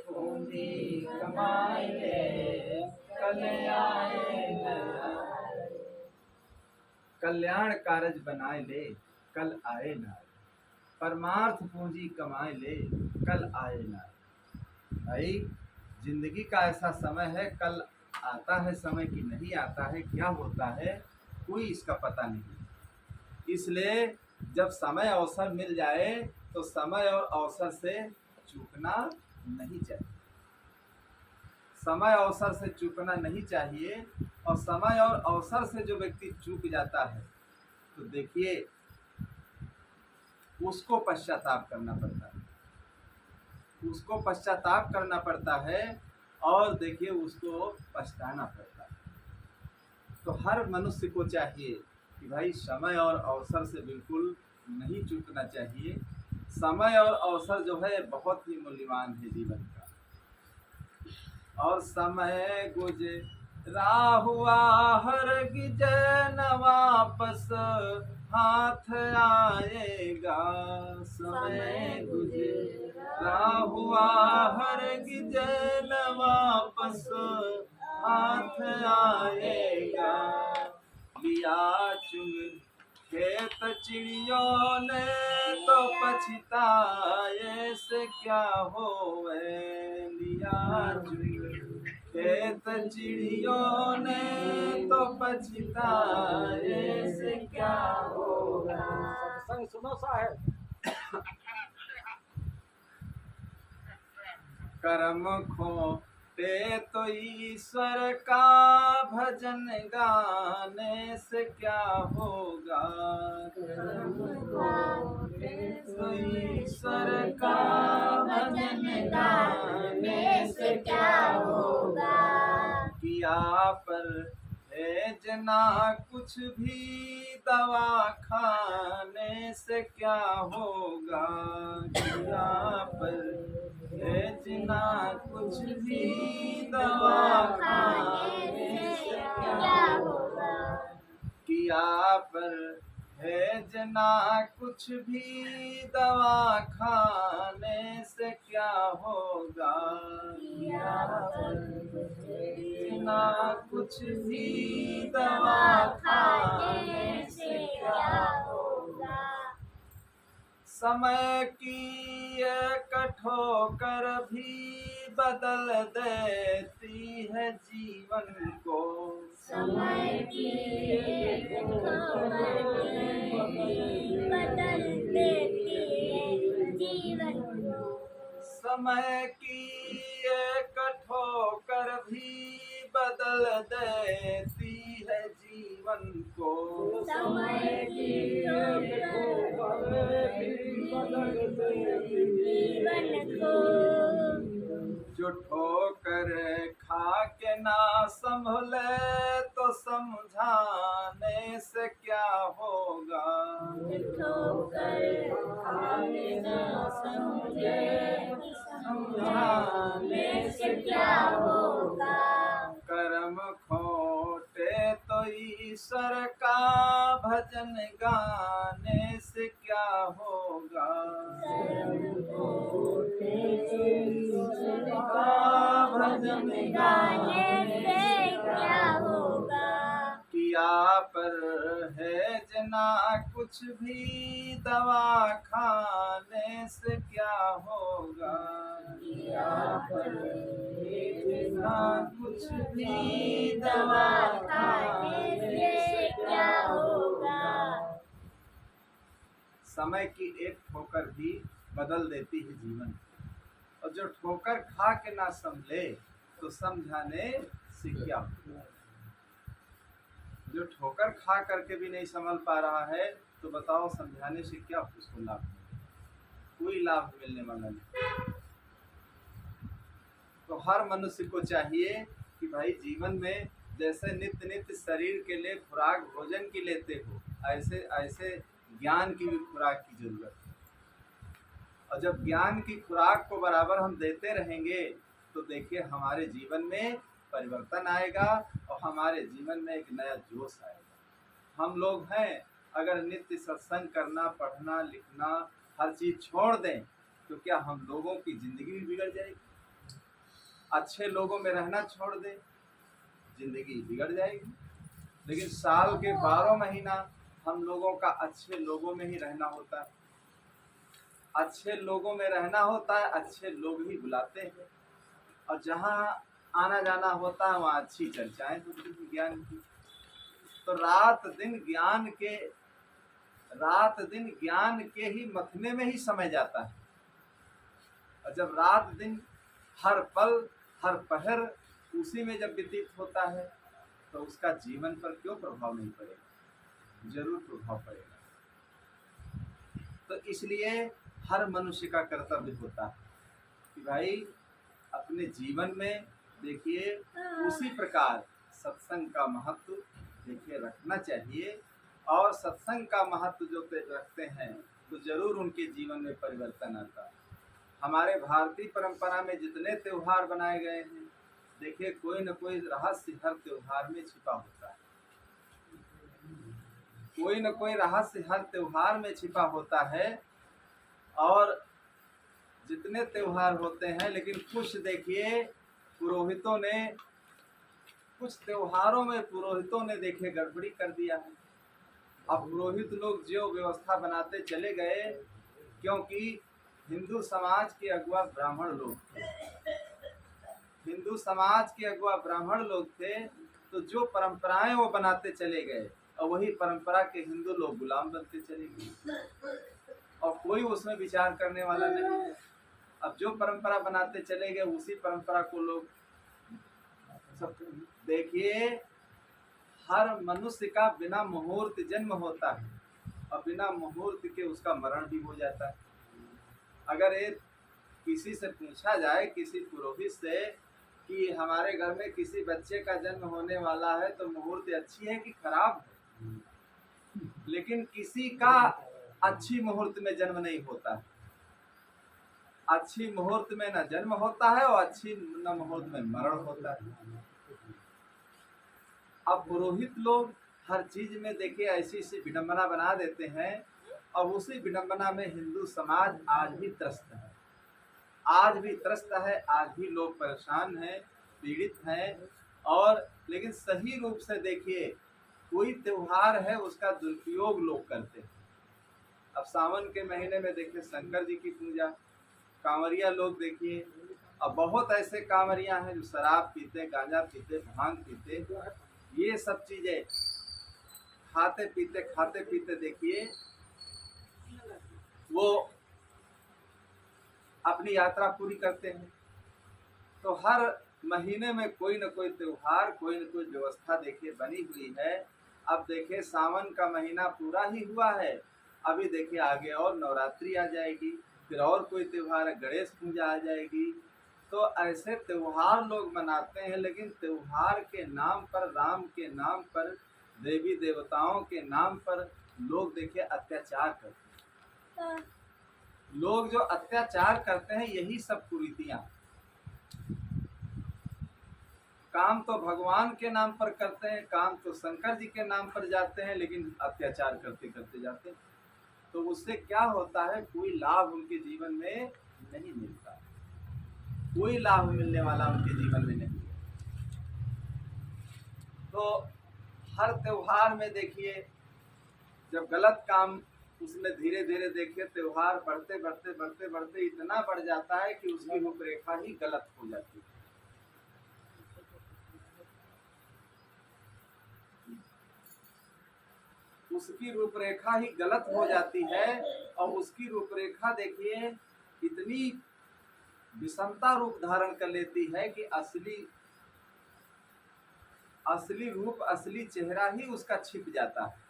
पूंजी कमाए ले, कल आए न आए, कल्याण कारज बनाए ले, कल आए न आए, परमार्थ पूंजी कमाए ले, कल आए न आए। भाई जिंदगी का ऐसा समय है, कल आता है समय कि नहीं आता है, क्या होता है, कोई इसका पता नहीं। इसलिए जब समय अवसर मिल जाए तो समय और अवसर से चूकना नहीं चाहिए, समय अवसर से चूकना नहीं चाहिए। और समय और अवसर से जो व्यक्ति चूक जाता है तो देखिए उसको पश्चाताप करना पड़ता है, उसको पश्चाताप करना पड़ता है, और देखिए उसको पछताना पड़ता है। तो हर मनुष्य को चाहिए कि भाई समय और अवसर से बिल्कुल नहीं चूकना चाहिए। समय और अवसर जो है बहुत ही मूल्यवान है जीवन का। और समय गुजरा हुआ हरगिज न वापस हाथ आएगा, समय गुजरा हुआ हरगिज न वापस हाथ आएगा, लिया चुग खेत चिड़ियों ने तो पछताए से क्या होवे, लिया चुग खेत चिड़ियों ने तो पछताए से क्या होगा। सत्संग सुनो साहेब। कर्म खोटे तो ईश्वर का भजन गाने से क्या होगा, कर्म खोटे तो ईश्वर का भजन गाने से क्या होगा, किया पर भेजना कुछ भी दवा खाने से क्या होगा, किया पर भेजना कुछ भी दवा खाने से क्या होगा, किया पर भेजना कुछ भी दवा खाने से क्या होगा, किया पर भेजना कुछ भी दवा खाने से क्या होगा। समय की एक ठोकर भी बदल देती है जीवन को, समय की एक ठोकर भी बदल देती है जीवन को, समय की एक ठोकर भी बदल देती है जीवन को, समय की ठोकर भी बदल देती है जीवन को, जो ठोकर खा के ना संभले तो समझाने से क्या होगा, ठोकर खाने ना समझे समझाने से क्या होगा, कर्म खोटे तो ईश्वर का भजन गाने से क्या हो का भजन गाने से क्या होगा? किया पर है जना कुछ भी, दवा खाने से क्या होगा? किया पर है जना कुछ भी, दवा खाने से क्या होगा? समय की एक ठोकर भी बदल देती है जीवन, और जो ठोकर खा के ना संभले तो समझाने से क्या होगा? जो ठोकर खा करके भी नहीं संभल पा रहा है तो बताओ समझाने से क्या उसको लाभ? कोई लाभ मिलने वाला नहीं। तो हर मनुष्य को चाहिए कि भाई जीवन में जैसे नित्य नित्य शरीर के लिए खुराक भोजन की लेते हो, ऐसे ऐसे ज्ञान की भी खुराक की जरूरत है। और जब ज्ञान की खुराक को बराबर हम देते रहेंगे तो देखिए हमारे जीवन में परिवर्तन आएगा और हमारे जीवन में एक नया जोश आएगा। हम लोग हैं अगर नित्य सत्संग करना, पढ़ना, लिखना, हर चीज छोड़ दें तो क्या हम लोगों की जिंदगी भी बिगड़ जाएगी? अच्छे लोगों में रहना छोड़ दें, जिंदगी बिगड़ जाएगी। लेकिन साल के 12 महीना हम लोगों का अच्छे लोगों में ही रहना होता है, अच्छे लोगों में रहना होता है, अच्छे लोग ही बुलाते हैं, और जहाँ आना जाना होता है वहाँ अच्छी चर्चाएं होती हैं ज्ञान की। तो रात दिन ज्ञान के ही मथने में ही समय जाता है। और जब रात दिन हर पल हर पहर उसी में जब व्यतीत होता है तो उसका जीवन पर क्यों प्रभाव नहीं पड़ेगा? जरूर प्रभाव पड़ेगा। तो इसलिए हर मनुष्य का कर्तव्य होता है कि भाई अपने जीवन में देखिए उसी प्रकार सत्संग का महत्व देखिए रखना चाहिए, और सत्संग का महत्व जो रखते हैं तो जरूर उनके जीवन में परिवर्तन आता है। हमारे भारतीय परंपरा में जितने त्योहार बनाए गए हैं देखिए कोई न कोई रहस्य हर त्योहार में छिपा होता है, कोई न कोई रहस्य हर त्योहार में छिपा होता है। और जितने त्योहार होते हैं लेकिन कुछ देखिए पुरोहितों ने, कुछ त्योहारों में पुरोहितों ने देखिए गड़बड़ी कर दिया है। अब पुरोहित लोग जो व्यवस्था बनाते चले गए, क्योंकि हिंदू समाज के अगुआ ब्राह्मण लोग थे, हिंदू समाज के अगुआ ब्राह्मण लोग थे, तो जो परंपराएं वो बनाते चले गए और वही परंपरा के हिंदू लोग गुलाम बनते चले गए, और कोई उसमें विचार करने वाला नहीं है। अब जो परंपरा बनाते चले गए उसी परंपरा को लोग सब देखिए। हर मनुष्य का बिना मुहूर्त जन्म होता है और बिना मुहूर्त के उसका मरण भी हो जाता है। अगर ये किसी से पूछा जाए, किसी पुरोहित से, कि हमारे घर में किसी बच्चे का जन्म होने वाला है तो मुहूर्त अच्छी है कि खराब है, लेकिन किसी का अच्छी मुहूर्त में जन्म नहीं होता है। अच्छी मुहूर्त में न जन्म होता है और अच्छी न मुहूर्त में मरण होता है। अब पुरोहित लोग हर चीज में देखिए ऐसी ऐसी विडंबना बना देते हैं, और उसी विडंबना में हिंदू समाज आज भी त्रस्त है, आज भी त्रस्त है, आज भी लोग परेशान हैं, पीड़ित हैं। और लेकिन सही रूप से देखिए कोई त्योहार है उसका दुरुपयोग लोग करते हैं। अब सावन के महीने में देखिए शंकर जी की पूजा, कांवरिया लोग देखिए, अब बहुत ऐसे कांवरिया हैं जो शराब पीते, गांजा पीते, भांग पीते, ये सब चीजें खाते पीते देखिए वो अपनी यात्रा पूरी करते हैं। तो हर महीने में कोई न कोई त्योहार, कोई न कोई व्यवस्था देखिए बनी हुई है। अब देखिए सावन का महीना पूरा ही हुआ है, अभी देखिए आगे और नवरात्रि आ जाएगी, फिर और कोई त्योहार, गणेश पूजा आ जाएगी। तो ऐसे त्योहार लोग मनाते हैं, लेकिन त्योहार के नाम पर, राम के नाम पर, देवी देवताओं के नाम पर लोग देखिए अत्याचार करते हैं। लोग जो अत्याचार करते हैं यही सब कुरीतियां, काम तो भगवान के नाम पर करते हैं, काम तो शंकर जी के नाम पर जाते हैं, लेकिन अत्याचार करते करते जाते हैं। तो उससे क्या होता है, कोई लाभ उनके जीवन में नहीं मिलता, कोई लाभ मिलने वाला उनके जीवन में नहीं है। तो हर त्योहार में देखिए, जब गलत काम उसमें धीरे धीरे देखिए त्योहार बढ़ते बढ़ते बढ़ते बढ़ते इतना बढ़ जाता है कि उसकी रूपरेखा ही गलत हो जाती है। उसकी रूपरेखा ही गलत हो जाती है और उसकी रूपरेखा देखिए इतनी विषमता रूप धारण कर लेती है कि असली रूप, असली चेहरा ही उसका छिप जाता है।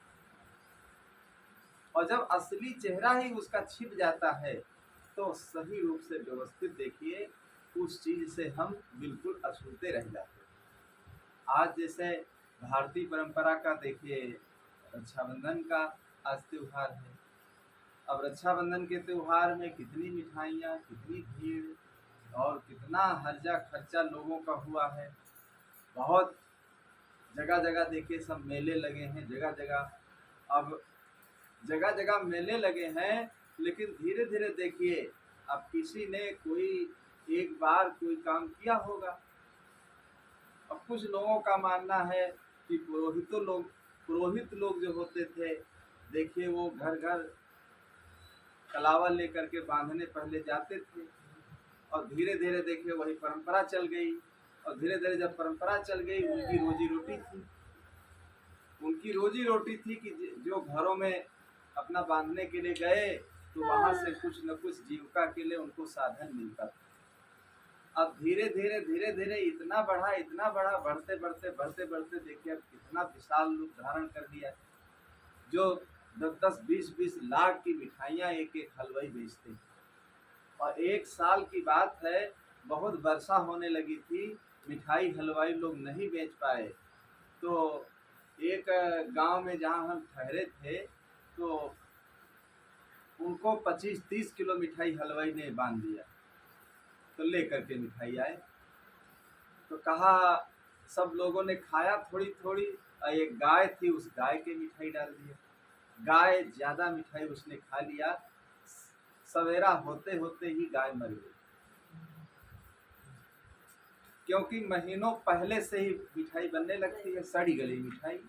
और जब असली चेहरा ही उसका छिप जाता है तो सही रूप से व्यवस्थित देखिए उस चीज से हम बिल्कुल अछूते रह जाते हैं। आज जैसे भारतीय परंपरा का देखिए रक्षाबंधन का आज त्योहार है। अब रक्षाबंधन के त्योहार में कितनी मिठाइयाँ, कितनी भीड़ और कितना हर्जा खर्चा लोगों का हुआ है। बहुत जगह जगह देखिए सब मेले लगे हैं, जगह जगह अब जगह जगह मेले लगे हैं। लेकिन धीरे धीरे देखिए अब किसी ने कोई एक बार कोई काम किया होगा। अब कुछ लोगों का मानना है कि पुरोहित लोग जो होते थे देखिए वो घर घर कलावा लेकर के बांधने पहले जाते थे और धीरे धीरे देखिए वही परंपरा चल गई। और धीरे धीरे जब परंपरा चल गई उनकी रोजी रोटी थी कि जो घरों में अपना बांधने के लिए गए तो वहां से कुछ न कुछ जीविका के लिए उनको साधन मिलता था। अब धीरे धीरे इतना बढ़ा बढ़ते बढ़ते बढ़ते बढ़ते देखिए अब कितना विशाल रूप धारण कर लिया। जो 10-10, 20-20 लाख की मिठाइयाँ एक एक हलवाई बेचते। और एक साल की बात है, बहुत वर्षा होने लगी थी, मिठाई हलवाई लोग नहीं बेच पाए। तो एक गांव में जहां हम ठहरे थे तो उनको 25-30 किलो मिठाई हलवाई ने बांध दिया। तो लेकर के मिठाई आए तो कहा, सब लोगों ने खाया थोड़ी थोड़ी। एक गाय थी, उस गाय के मिठाई डाल दिया। गाय ज्यादा मिठाई उसने खा लिया। सवेरा होते होते ही गाय मर गई, क्योंकि महीनों पहले से ही मिठाई बनने लगती है, सड़ी गली मिठाई।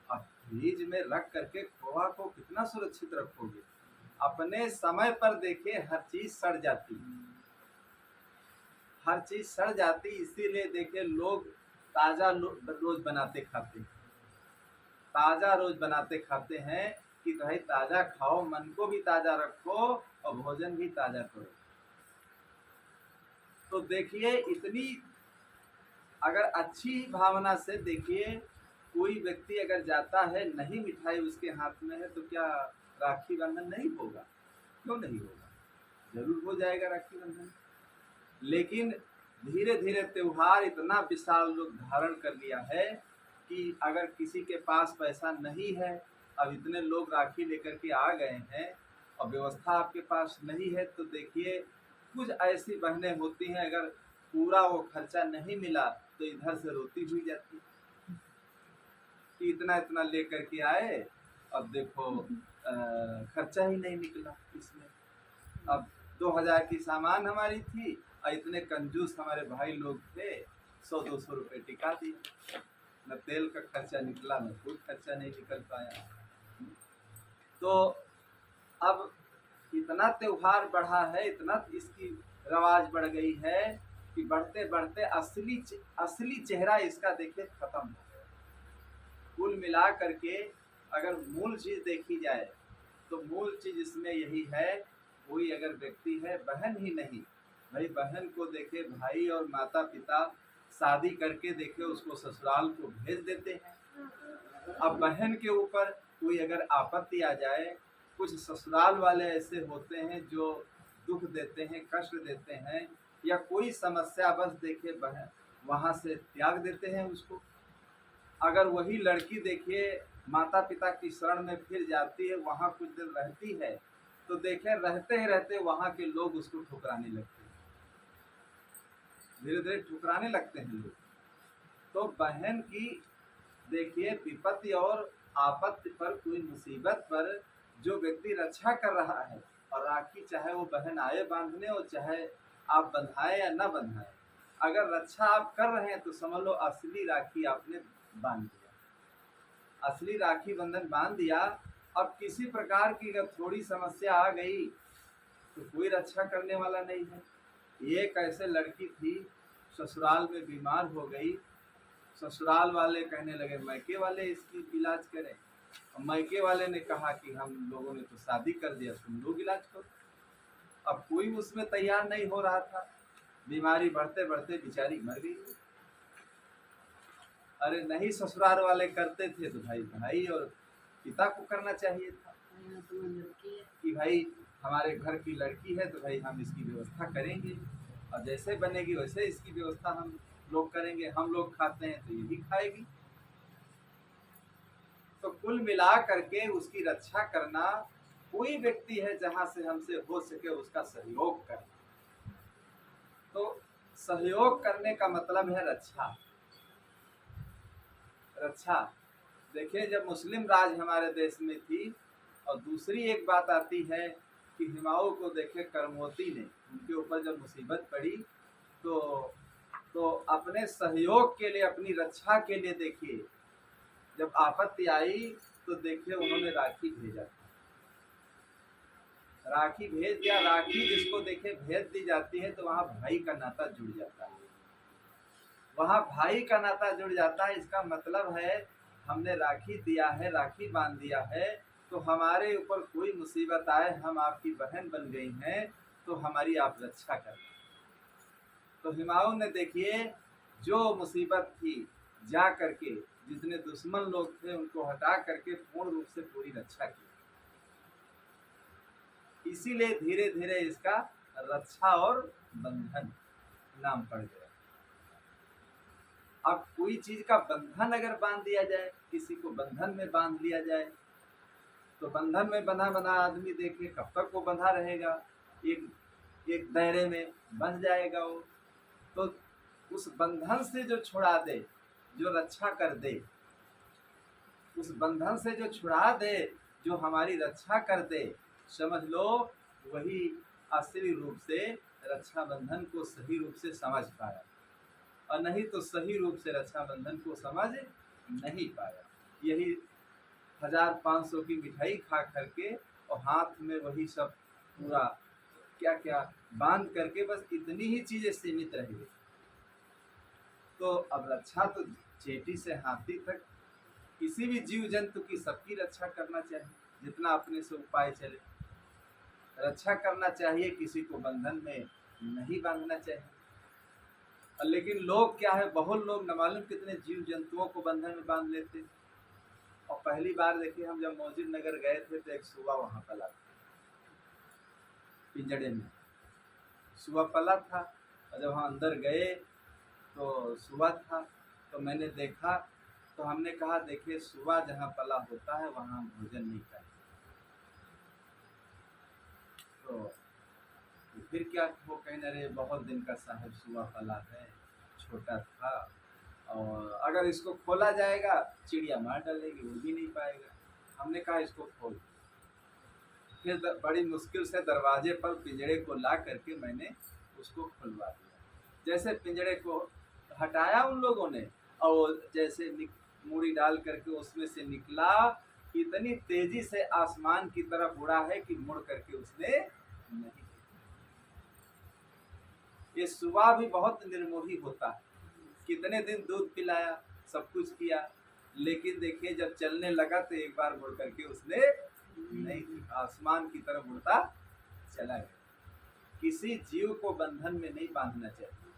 अब फ्रिज में रख करके खोआ को कितना सुरक्षित रखोगे। अपने समय पर देखिए हर चीज सड़ जाती है, हर चीज सड़ जाती। इसीलिए देखिए लोग ताजा रोज बनाते खाते हैं, ताजा रोज बनाते खाते हैं कि भाई ताजा खाओ, मन को भी ताजा रखो और भोजन भी ताजा करो। तो देखिए इतनी अगर अच्छी भावना से देखिए कोई व्यक्ति अगर जाता है, नहीं मिठाई उसके हाथ में है, तो क्या राखी बंधन नहीं होगा? क्यों नहीं होगा, जरूर हो जाएगा राखी बंधन। लेकिन धीरे धीरे त्योहार इतना विशाल रूप धारण कर लिया है कि अगर किसी के पास पैसा नहीं है, अब इतने लोग राखी लेकर के आ गए हैं और व्यवस्था आपके पास नहीं है, तो देखिए कुछ ऐसी बहनें होती हैं अगर पूरा वो खर्चा नहीं मिला तो इधर से रोती हुई जाती कि इतना इतना लेकर के आए, अब देखो खर्चा ही नहीं निकला इसमें। अब 2000 की सामान हमारी थी और इतने कंजूस हमारे भाई लोग थे, 100-200 रुपये टिका दिए। न तेल का खर्चा निकला, न कोई खर्चा नहीं निकल पाया। तो अब इतना त्योहार बढ़ा है, इतना इसकी रवाज बढ़ गई है कि बढ़ते बढ़ते असली चेहरा इसका देखिए खत्म हो गया। कुल मिला करके अगर मूल चीज देखी जाए तो मूल चीज इसमें यही है, कोई अगर व्यक्ति है, बहन ही नहीं, भाई बहन को देखे भाई और माता पिता शादी करके देखे उसको ससुराल को भेज देते हैं। अब बहन के ऊपर कोई अगर आपत्ति आ जाए, कुछ ससुराल वाले ऐसे होते हैं जो दुख देते हैं, कष्ट देते हैं, या कोई समस्या बस देखे बहन वहाँ से त्याग देते हैं उसको। अगर वही लड़की देखिए माता पिता की शरण में फिर जाती है, वहाँ कुछ दिन रहती है, तो देखे रहते ही रहते वहाँ के लोग उसको ठुकराने लगते हैं, धीरे धीरे ठुकराने लगते हैं लोग। तो बहन की देखिए विपत्ति और आपत्ति पर, कोई मुसीबत पर जो व्यक्ति रक्षा कर रहा है, और राखी चाहे वो बहन आए बांधने और चाहे आप बंधाएं या ना बंधाएं, अगर रक्षा आप कर रहे हैं तो समझ लो असली राखी आपने बांध दिया, असली राखी बंधन बांध दिया। अब किसी प्रकार की अगर थोड़ी समस्या आ गई तो कोई रक्षा करने वाला नहीं है। एक ऐसे लड़की थी, ससुराल में बीमार हो गई, ससुराल वाले कहने लगे मायके वाले इसकी इलाज करें, और मायके वाले ने कहा कि हम लोगों ने तो शादी कर दिया, तुम लोग इलाज करो। अब कोई उसमें तैयार नहीं हो रहा था, बीमारी बढ़ते बढ़ते बेचारी मर गई। अरे नहीं ससुराल वाले करते थे तो भाई भाई और पिता को करना चाहिए था कि भाई हमारे घर की लड़की है तो भाई हम इसकी व्यवस्था करेंगे, और जैसे बनेगी वैसे इसकी व्यवस्था हम लोग करेंगे, हम लोग खाते हैं तो ये भी खाएगी। तो कुल मिला करके उसकी रक्षा करना, कोई व्यक्ति है जहां से हमसे हो सके उसका सहयोग करना। तो सहयोग करने का मतलब है रक्षा। रक्षा देखिए, जब मुस्लिम राज हमारे देश में थी, और दूसरी एक बात आती है कि हुमायूं को देखे करमोती ने, उनके ऊपर जब मुसीबत पड़ी तो अपने सहयोग के लिए, अपनी रक्षा के लिए देखिए जब आपत्ति आई तो देखिए उन्होंने राखी भेजा, राखी भेज दिया। राखी जिसको देखे भेज दी जाती है तो वहाँ भाई का नाता जुड़ जाता है, वहाँ भाई का नाता जुड़ जाता है। इसका मतलब है हमने राखी दिया है, राखी बांध दिया है, तो हमारे ऊपर कोई मुसीबत आए, हम आपकी बहन बन गई हैं तो हमारी आप रक्षा करें। तो हुमायूं ने देखिए जो मुसीबत थी जा करके जितने दुश्मन लोग थे उनको हटा करके पूर्ण रूप से पूरी रक्षा की, इसीलिए धीरे धीरे इसका रक्षा और बंधन नाम पड़ गया। अब कोई चीज का बंधन अगर बांध दिया जाए, किसी को बंधन में बांध लिया जाए, तो बंधन में बंधा बंधा आदमी देखिए कब तक वो बंधा रहेगा, एक दायरे में बंध जाएगा वो। तो उस बंधन से जो छुड़ा दे, जो रक्षा कर दे, उस बंधन से जो छुड़ा दे, जो हमारी रक्षा कर दे, समझ लो वही असली रूप से रक्षा बंधन को सही रूप से समझ पाया, और नहीं तो सही रूप से रक्षा बंधन को समझ नहीं पाया। यही 1500 की मिठाई खा करके और हाथ में वही सब पूरा क्या क्या बांध करके बस इतनी ही चीजें सीमित रह गई। तो अब रक्षा तो चेटी से हाथी तक किसी भी जीव जंतु की सबकी रक्षा करना चाहिए, जितना अपने से उपाय चले रक्षा करना चाहिए, किसी को बंधन में नहीं बांधना चाहिए। लेकिन लोग क्या है, बहुत लोग न मालूम कितने जीव जंतुओं को बंधन में बांध लेते। और पहली बार देखिए हम जब मौजिद नगर गए थे तो एक सुआ वहां पला था, पिंजड़े में सुआ पला था, और जब वहाँ अंदर गए तो सुआ था, तो मैंने देखा तो हमने कहा देखिए सुआ जहाँ पला होता है वहाँ हम भोजन नहीं करते। तो फिर क्या, वो कहने रहे बहुत दिन का साहब सुआ पला है, छोटा था, और अगर इसको खोला जाएगा चिड़िया मार डालेगी, उड़ भी नहीं पाएगा। हमने कहा इसको खोल। फिर बड़ी मुश्किल से दरवाजे पर पिंजड़े को ला करके मैंने उसको खुलवा दिया। जैसे पिंजड़े को हटाया उन लोगों ने, और जैसे मूड़ी डाल करके उसमें से निकला, इतनी तेजी से आसमान की तरफ उड़ा है कि मुड़ करके उसने नहीं। ये सुबह भी बहुत निर्मोही होता है, कितने दिन दूध पिलाया, सब कुछ किया, लेकिन देखिए जब चलने लगा तो एक बार मुड़ करके उसने नहीं, आसमान की तरफ उड़ता चला गया। किसी जीव को बंधन में नहीं बांधना चाहिए।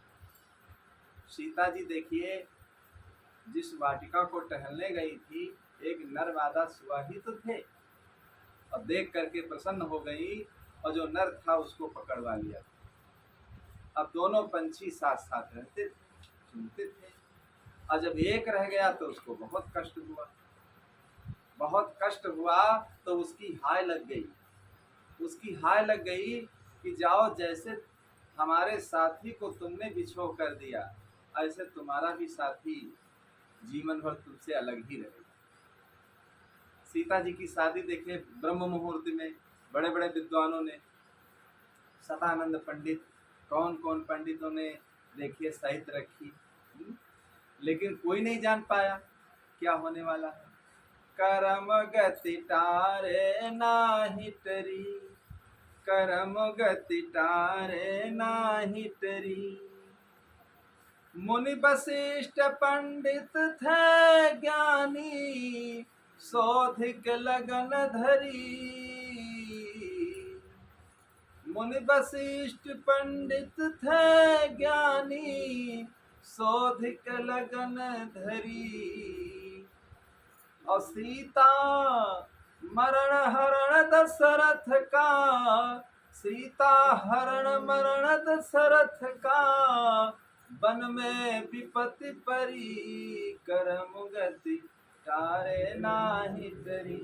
सीता जी देखिए जिस वाटिका को टहलने गई थी, एक नर मादा सुआ ही तो थे, और देख करके प्रसन्न हो गई, और जो नर था उसको पकड़वा लिया। अब दोनों पंछी साथ साथ रहते थे, सुनते थे, और जब एक रह गया तो उसको बहुत कष्ट हुआ, बहुत कष्ट हुआ। तो उसकी हाय लग गई, उसकी हाय लग गई कि जाओ, जैसे हमारे साथी को तुमने बिछो कर दिया, ऐसे तुम्हारा भी साथी जीवन भर तुमसे अलग ही रहेगा। सीता जी की शादी देखे ब्रह्म मुहूर्त में, बड़े बड़े विद्वानों ने, सतानंद पंडित कौन कौन पंडितों ने देखिए साहित्य रखी, लेकिन कोई नहीं जान पाया क्या होने वाला है। करम गति टारे नाही टरी, करम गति टारे नाही टरी। मुनि वशिष्ठ पंडित थे ज्ञानी, शोधिक लगन धरी। मुनि वशिष्ठ पंडित थे ज्ञानी, शोधिक लगन धरी। और सीता मरण हरण दशरथ का, सीता हरण मरण दशरथ का, वन में विपत्ति परी। करम गति टारे नाही टरी,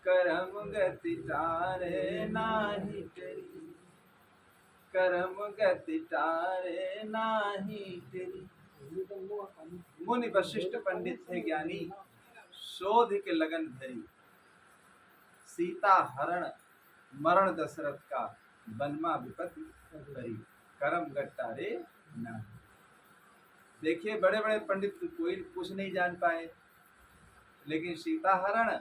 करम गति टारे नाही टरी, करम गति टारे नाही टरी। मुनि वशिष्ठ पंडित थे ज्ञानी, शोध के लगन धरी। सीता हरण मरण दशरथ का, वनमा विपत्ति परी। करम गट्टारे ना। देखिए बड़े बड़े पंडित कोई कुछ नहीं जान पाए, लेकिन सीता हरण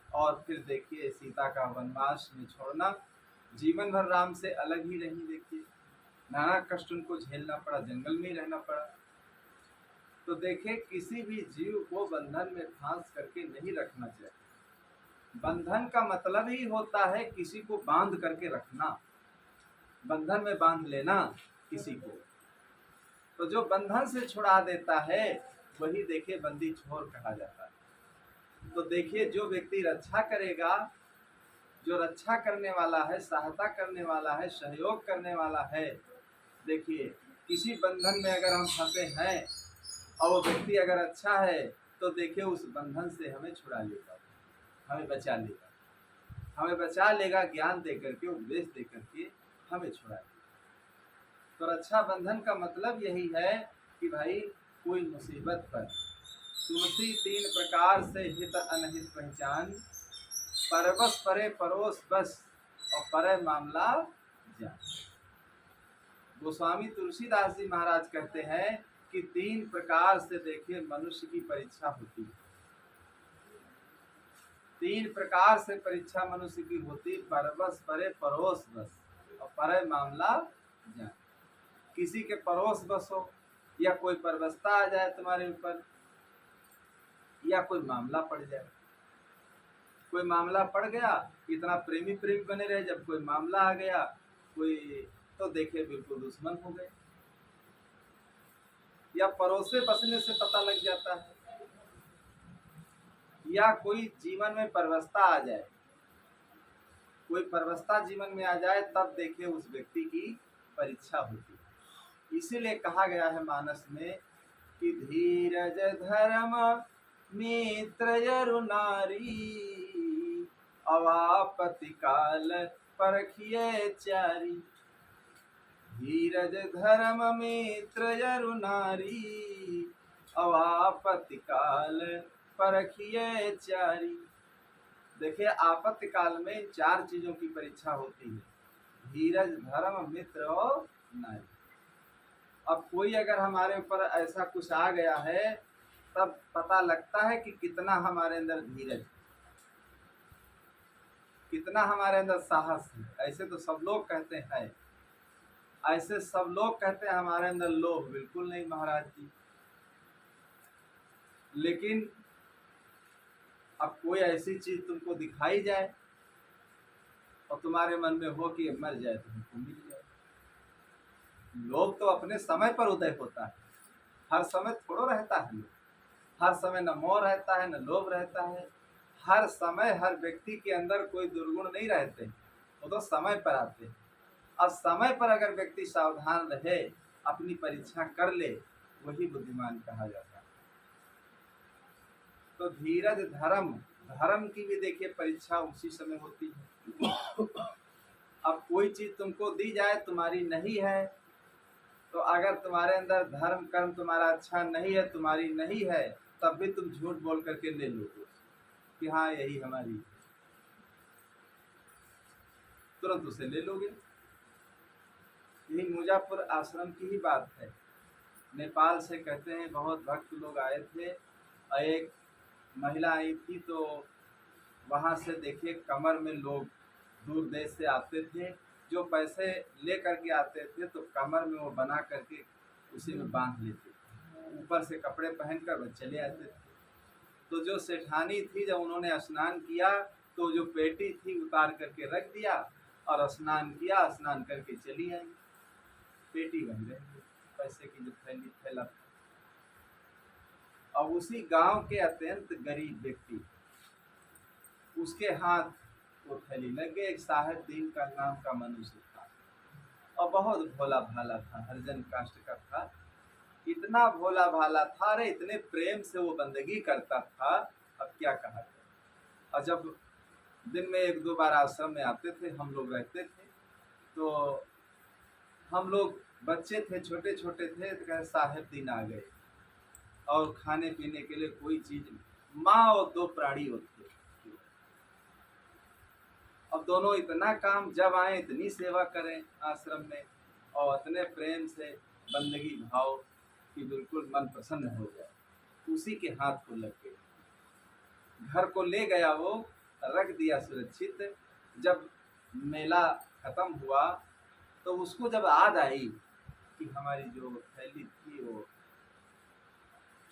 और फिर देखिए सीता का वनवास में छोड़ना, जीवन भर राम से अलग ही रही। देखिए नाना कष्ट उनको झेलना पड़ा, जंगल में ही रहना पड़ा। तो देखिए किसी भी जीव को बंधन में फांस करके नहीं रखना चाहिए। बंधन का मतलब ही होता है किसी को बांध करके रखना, बंधन में बांध लेना किसी को। तो जो बंधन से छुड़ा देता है वही देखिए बंदी छोर कहा जाता है। तो देखिए जो व्यक्ति रक्षा करेगा, जो रक्षा करने वाला है, सहायता करने वाला है, सहयोग करने वाला है, देखिए किसी बंधन में अगर हम फंसे हैं और वो व्यक्ति अगर अच्छा है तो देखिए उस बंधन से हमें छुड़ा लेगा, हमें बचा लेगा, हमें बचा लेगा, ज्ञान दे करके, उपदेश दे करके हमें छुड़ाएगा। तो रक्षा बंधन का मतलब यही है कि भाई कोई मुसीबत पर तुलसी तीन प्रकार से हित अनहित पहचान, परवश परे परोस बस और परे मामला जान। गोस्वामी तुलसीदास जी महाराज कहते हैं कि तीन प्रकार से देखिए मनुष्य की परीक्षा होती है। तीन प्रकार से परीक्षा मनुष्य की होती, परवश परे परोस बस और परे मामला जान। किसी के परोस बस हो या कोई परवशता आ जाए तुम्हारे ऊपर, या कोई मामला पड़ जाए। कोई मामला पड़ गया, इतना प्रेमी प्रेमी बने रहे, जब कोई मामला आ गया कोई, तो देखिए बिल्कुल दुश्मन हो गए। या परोसे बसने से पता लग जाता है, या कोई जीवन में परवस्था आ जाए, कोई परवस्था जीवन में आ जाए तब देखिए उस व्यक्ति की परीक्षा होती है। इसीलिए कहा गया है मानस में कि धीरज धर्म मित्र यरु नारी, अवापति काल परखिए चारी। धीरज धर्म मित्र यरु नारी, अवापति काल परखिए चारी। देखिए आपत्ति काल में चार चीजों की परीक्षा होती है, धीरज धर्म मित्र और नारी। अब कोई अगर हमारे ऊपर ऐसा कुछ आ गया है तब पता लगता है कि कितना हमारे अंदर धीरज, कितना हमारे अंदर साहस है। ऐसे तो सब लोग कहते हैं, ऐसे सब लोग कहते हैं हमारे अंदर लोभ बिल्कुल नहीं महाराज जी। लेकिन अब कोई ऐसी चीज तुमको दिखाई जाए और तुम्हारे मन में हो कि मर जाए तो हमको मिल जाए। लोभ तो अपने समय पर उदय होता है, हर समय थोड़ो रहता है लोभ। हर समय न मोह रहता है न लोभ रहता है। हर समय हर व्यक्ति के अंदर कोई दुर्गुण नहीं रहते, वो तो समय पर आते हैं। और समय पर अगर व्यक्ति सावधान रहे, अपनी परीक्षा कर ले, वही बुद्धिमान कहा जाता है। तो धीरज धर्म, धर्म की भी देखिए परीक्षा उसी समय होती है। अब कोई चीज तुमको दी जाए तुम्हारी नहीं है, तो अगर तुम्हारे अंदर धर्म कर्म तुम्हारा अच्छा नहीं है, तुम्हारी नहीं है, तब भी तुम झूठ बोल करके ले लोगे कि हाँ यही हमारी, तुरंत उसे ले लोगे। यही मुजफ्फर आश्रम की ही बात है। नेपाल से कहते हैं बहुत भक्त लोग आए थे और एक महिला आई थी, तो वहाँ से देखिए कमर में लोग दूर देश से आते थे, जो पैसे ले करके आते थे तो कमर में वो बना करके उसी में बांध लेते थे, ऊपर से कपड़े पहनकर वो चले आते थे। तो जो सेठानी थी, जब उन्होंने स्नान किया तो जो पेटी थी उतार करके रख दिया और स्नान किया, स्नान करके चली आई, पेटी बन रही पैसे की जो थैली थैला था। और उसी गांव के अत्यंत गरीब व्यक्ति, उसके हाथ वो थैली लग गई। एक साहेब दीन का नाम का मनुष्य था और बहुत भोला भाला था, हरिजन कास्ट का था। इतना भोला भाला था, अरे इतने प्रेम से वो बंदगी करता था, अब क्या कहा जाए। और जब दिन में 1-2 बार आश्रम में आते थे, हम लोग रहते थे, तो हम लोग बच्चे थे, छोटे छोटे थे, तो कहे साहेब दिन आ गए और खाने पीने के लिए कोई चीज, माँ और 2 प्राणी होते। अब दोनों इतना काम, जब आए इतनी सेवा करें आश्रम में और इतने प्रेम से बंदगी भाव कि बिल्कुल मन प्रसन्न हो जाए, उसी के हाथ को लग गए। घर को ले गया, वो रख दिया सुरक्षित। जब मेला खत्म हुआ तो उसको जब याद आई कि हमारी जो थैली थी वो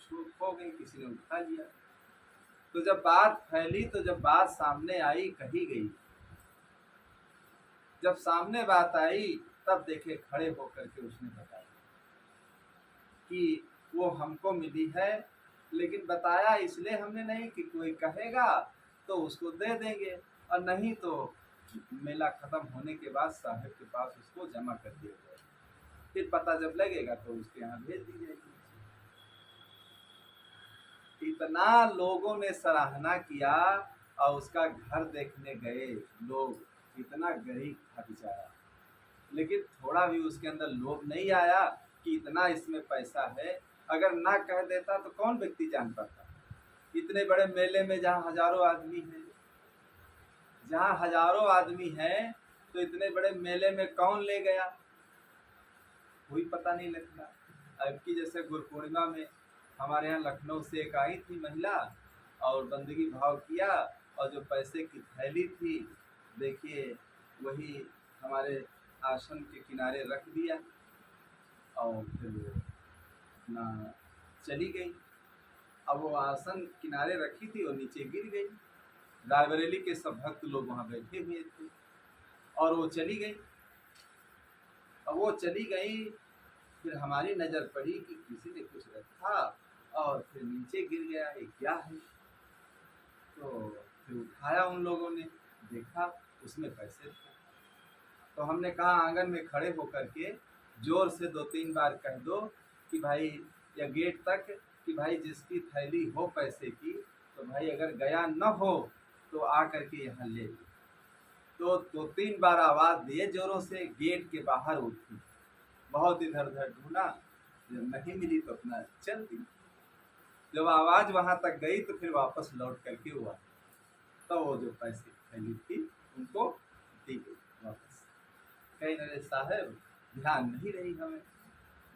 छूट हो गई, किसी ने उठा लिया। तो जब बात फैली, तो जब बात सामने आई, कही गई, जब सामने बात आई तब देखे खड़े होकर के उसने बताया कि वो हमको मिली है, लेकिन बताया इसलिए हमने नहीं कि कोई कहेगा तो उसको दे देंगे, और नहीं तो मेला खत्म होने के बाद साहब के पास उसको जमा कर दिया जाएगा, फिर पता जब लगेगा तो उसके यहाँ भेज दी जाएगी। इतना लोगों ने सराहना किया और उसका घर देखने गए लोग, इतना गरीब था बेचारा, लेकिन थोड़ा भी उसके अंदर लोभ नहीं आया कि इतना इसमें पैसा है। अगर ना कह देता तो कौन व्यक्ति जान पाता। इतने बड़े मेले में जहाँ हजारों आदमी हैं, जहाँ हजारों आदमी हैं, तो इतने बड़े मेले में कौन ले गया, कोई पता नहीं लगता। अब की जैसे गुरु पूर्णिमा में हमारे यहाँ लखनऊ से एक आई थी महिला और बंदगी भाव किया, और जो पैसे की थैली थी देखिए वही हमारे आश्रम के किनारे रख दिया और फिर अपना चली गई। अब वो आसन किनारे रखी थी और नीचे गिर गई। रायबरेली के सब भक्त लोग वहाँ बैठे हुए थे और वो चली गई। अब वो चली गई, फिर हमारी नज़र पड़ी कि किसी ने कुछ रखा और फिर नीचे गिर गया, ये क्या है। तो फिर उठाया उन लोगों ने, देखा उसमें पैसे थे। तो हमने कहा आंगन में खड़े होकर के जोर से 2-3 बार कह दो कि भाई, या गेट तक कि भाई जिसकी थैली हो पैसे की, तो भाई अगर गया न हो तो आ करके यहाँ ले लो। तो 2-3 बार आवाज़ दिए जोरों से, गेट के बाहर उठी, बहुत इधर उधर ढूंढा, जब नहीं मिली तो अपना चल दी। जब आवाज़ वहाँ तक गई तो फिर वापस लौट करके हुआ, तो वो जो पैसे थैली थी उनको दी गई वापस। कहीं अरे साहब ध्यान नहीं रही हमें,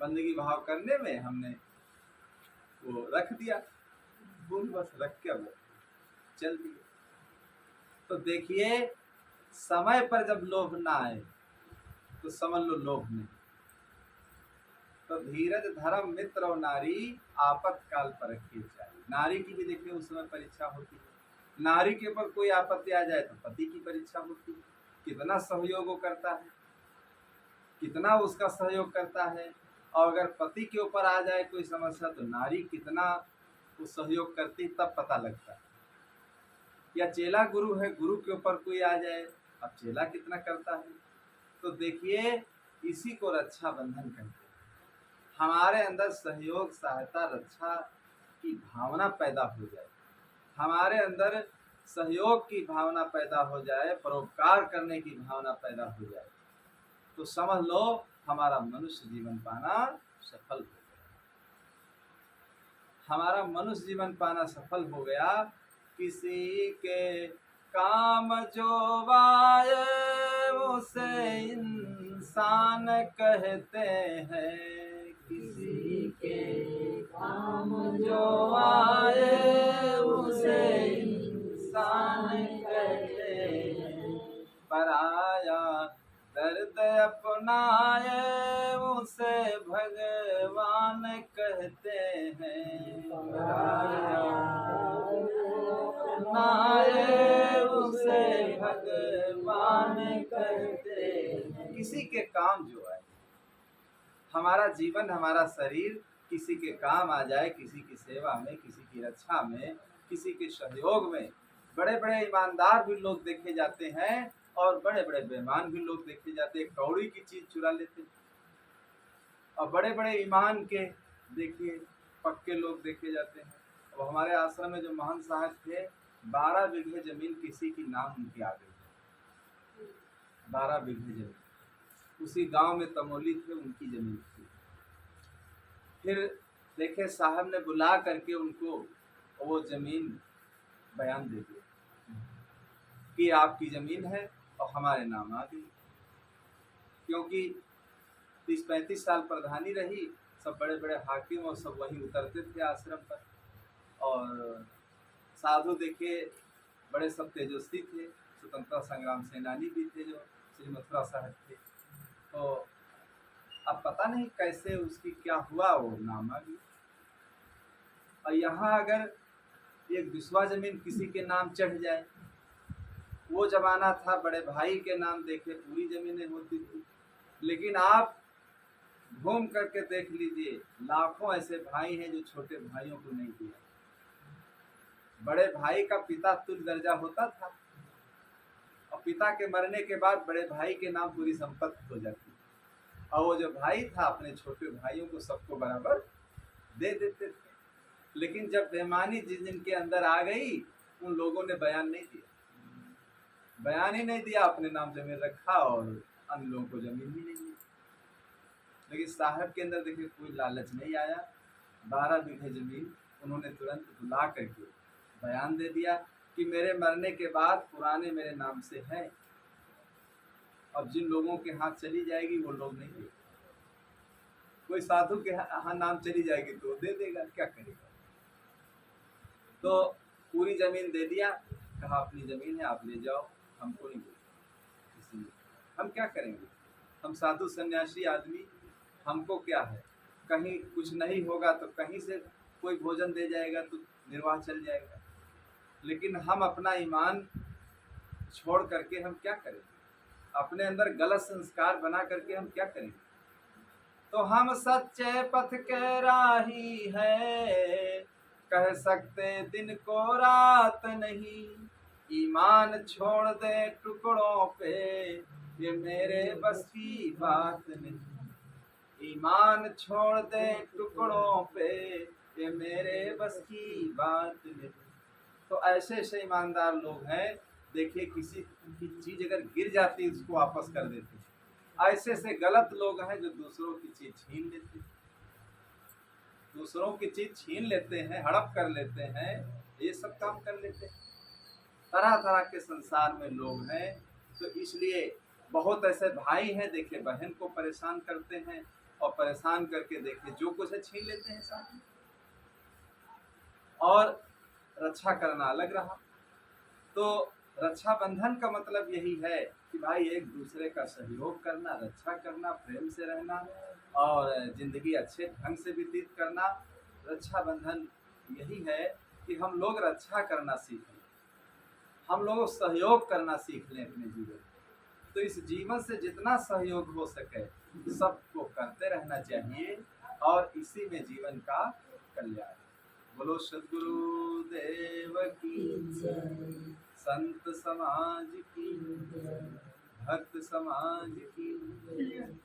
बंदगी भाव करने में हमने वो रख दिया, भूल बस रख के वो चल दिए। तो देखिए समय पर जब लोभ ना आए तो समझ लो लोभ नहीं। तो धीरज धर्म मित्र और नारी आपातकाल पर रखी चाहिए। नारी की भी देखिए उस समय परीक्षा होती है, नारी के ऊपर कोई आपत्ति आ जाए तो पति की परीक्षा होती है, कितना सहयोग वो करता है, कितना उसका सहयोग करता है। और अगर पति के ऊपर आ जाए कोई समस्या तो नारी कितना वो सहयोग करती, तब पता लगता है। या चेला गुरु है, गुरु के ऊपर कोई आ जाए, अब चेला कितना करता है। तो देखिए इसी को रक्षा बंधन कहते हैं। हमारे अंदर सहयोग सहायता रक्षा की भावना पैदा हो जाए, हमारे अंदर सहयोग की भावना पैदा हो जाए, परोपकार करने की भावना पैदा हो जाए, तो समझ लो हमारा मनुष्य जीवन पाना सफल हो गया। हमारा मनुष्य जीवन पाना सफल हो गया। किसी के काम जो आए उसे इंसान इंसान कहते हैं, किसी के काम जो आए उसे इंसान कहते हैं। पराया दर्द अपनाए उसे भगवान कहते हैं। पराया अपनाए उसे भगवान कहते हैं। किसी के काम जो है, हमारा जीवन, हमारा शरीर किसी के काम आ जाए, किसी की सेवा में, किसी की रक्षा में, किसी के सहयोग में। बड़े बड़े ईमानदार भी लोग देखे जाते हैं और बड़े बड़े बेईमान भी लोग देखे जाते हैं। कौड़ी की चीज चुरा लेते हैं। और बड़े बड़े ईमान के देखिए पक्के लोग देखे जाते हैं। और हमारे आश्रम में जो महान साहब थे, 12 बीघे जमीन किसी की नाम उनकी आ गई। 12 बीघे जमीन उसी गांव में तमोली थे, उनकी जमीन थी। फिर देखे साहब ने बुला करके उनको वो जमीन बयान दे दिया कि आपकी जमीन है और हमारे नाम आ गई। क्योंकि 30-35 साल प्रधानी रही, सब बड़े बड़े हाकिम और सब वहीं उतरते थे आश्रम पर। और साधु देखे बड़े सब तेजस्वी थे, स्वतंत्रता संग्राम सेनानी भी थे जो श्री मथुरा साहब थे। तो अब पता नहीं कैसे उसकी क्या हुआ, वो नाम आ गई। और यहाँ अगर एक दूसरा जमीन किसी के नाम चढ़ जाए, वो जमाना था बड़े भाई के नाम देखे पूरी जमीनें होती थी। लेकिन आप घूम करके देख लीजिए, लाखों ऐसे भाई हैं जो छोटे भाइयों को नहीं दिया। बड़े भाई का पिता तुल्य दर्जा होता था और पिता के मरने के बाद बड़े भाई के नाम पूरी संपत्ति हो जाती। और वो जो भाई था अपने छोटे भाइयों को सबको बराबर दे देते थे। लेकिन जब बेईमानी जिनके अंदर आ गई, उन लोगों ने बयान नहीं दिया, बयान ही नहीं दिया, अपने नाम जमीन रखा और अन्य लोगों को जमीन ही नहीं दी। लेकिन साहब के अंदर देखिए कोई लालच नहीं आया। 12 बीघे जमीन उन्होंने तुरंत बुला करके बयान दे दिया कि मेरे मरने के बाद पुराने मेरे नाम से है, अब जिन लोगों के हाथ चली जाएगी वो लोग नहीं देंगे। कोई साधु के हाथ नाम चली जाएगी तो दे देगा, क्या करेगा। तो पूरी जमीन दे दिया, कहा अपनी जमीन है आप ले जाओ, हमको नहीं बोलते इसलिए हम क्या करेंगे, हम साधु सन्यासी आदमी, हमको क्या है, कहीं कुछ नहीं होगा तो कहीं से कोई भोजन दे जाएगा तो निर्वाह चल जाएगा। लेकिन हम अपना ईमान छोड़ करके हम क्या करेंगे, अपने अंदर गलत संस्कार बना करके हम क्या करेंगे। तो हम सच्चे पथ के राही है, कह सकते दिन को रात नहीं। ईमान छोड़ दे टुकड़ों पे, ये मेरे बस की बात नहीं। ईमान छोड़ दे टुकड़ों पे, ये मेरे बस की बात नहीं। तो ऐसे ऐसे ईमानदार लोग हैं, देखिए किसी की चीज अगर गिर जाती है उसको वापस कर देते हैं। ऐसे ऐसे गलत लोग हैं जो दूसरों की चीज छीन लेते हैं, दूसरों की चीज छीन लेते हैं, हड़प कर लेते हैं, ये सब काम कर लेते हैं। तरह तरह के संसार में लोग हैं। तो इसलिए बहुत ऐसे भाई हैं, देखिए बहन को परेशान करते हैं और परेशान करके देखिए जो कुछ है छीन लेते हैं साथ में। और रक्षा करना अलग रहा। तो रक्षाबंधन का मतलब यही है कि भाई एक दूसरे का सहयोग करना, रक्षा करना, प्रेम से रहना और जिंदगी अच्छे ढंग से व्यतीत करना। रक्षाबंधन यही है कि हम लोग रक्षा करना सीख लें, हम लोग सहयोग करना सीख लें अपने जीवन में। तो इस जीवन से जितना सहयोग हो सके सबको करते रहना चाहिए और इसी में जीवन का कल्याण। बोलो सद्गुरु देव की जय, संत समाज की जय, भक्त समाज की जय।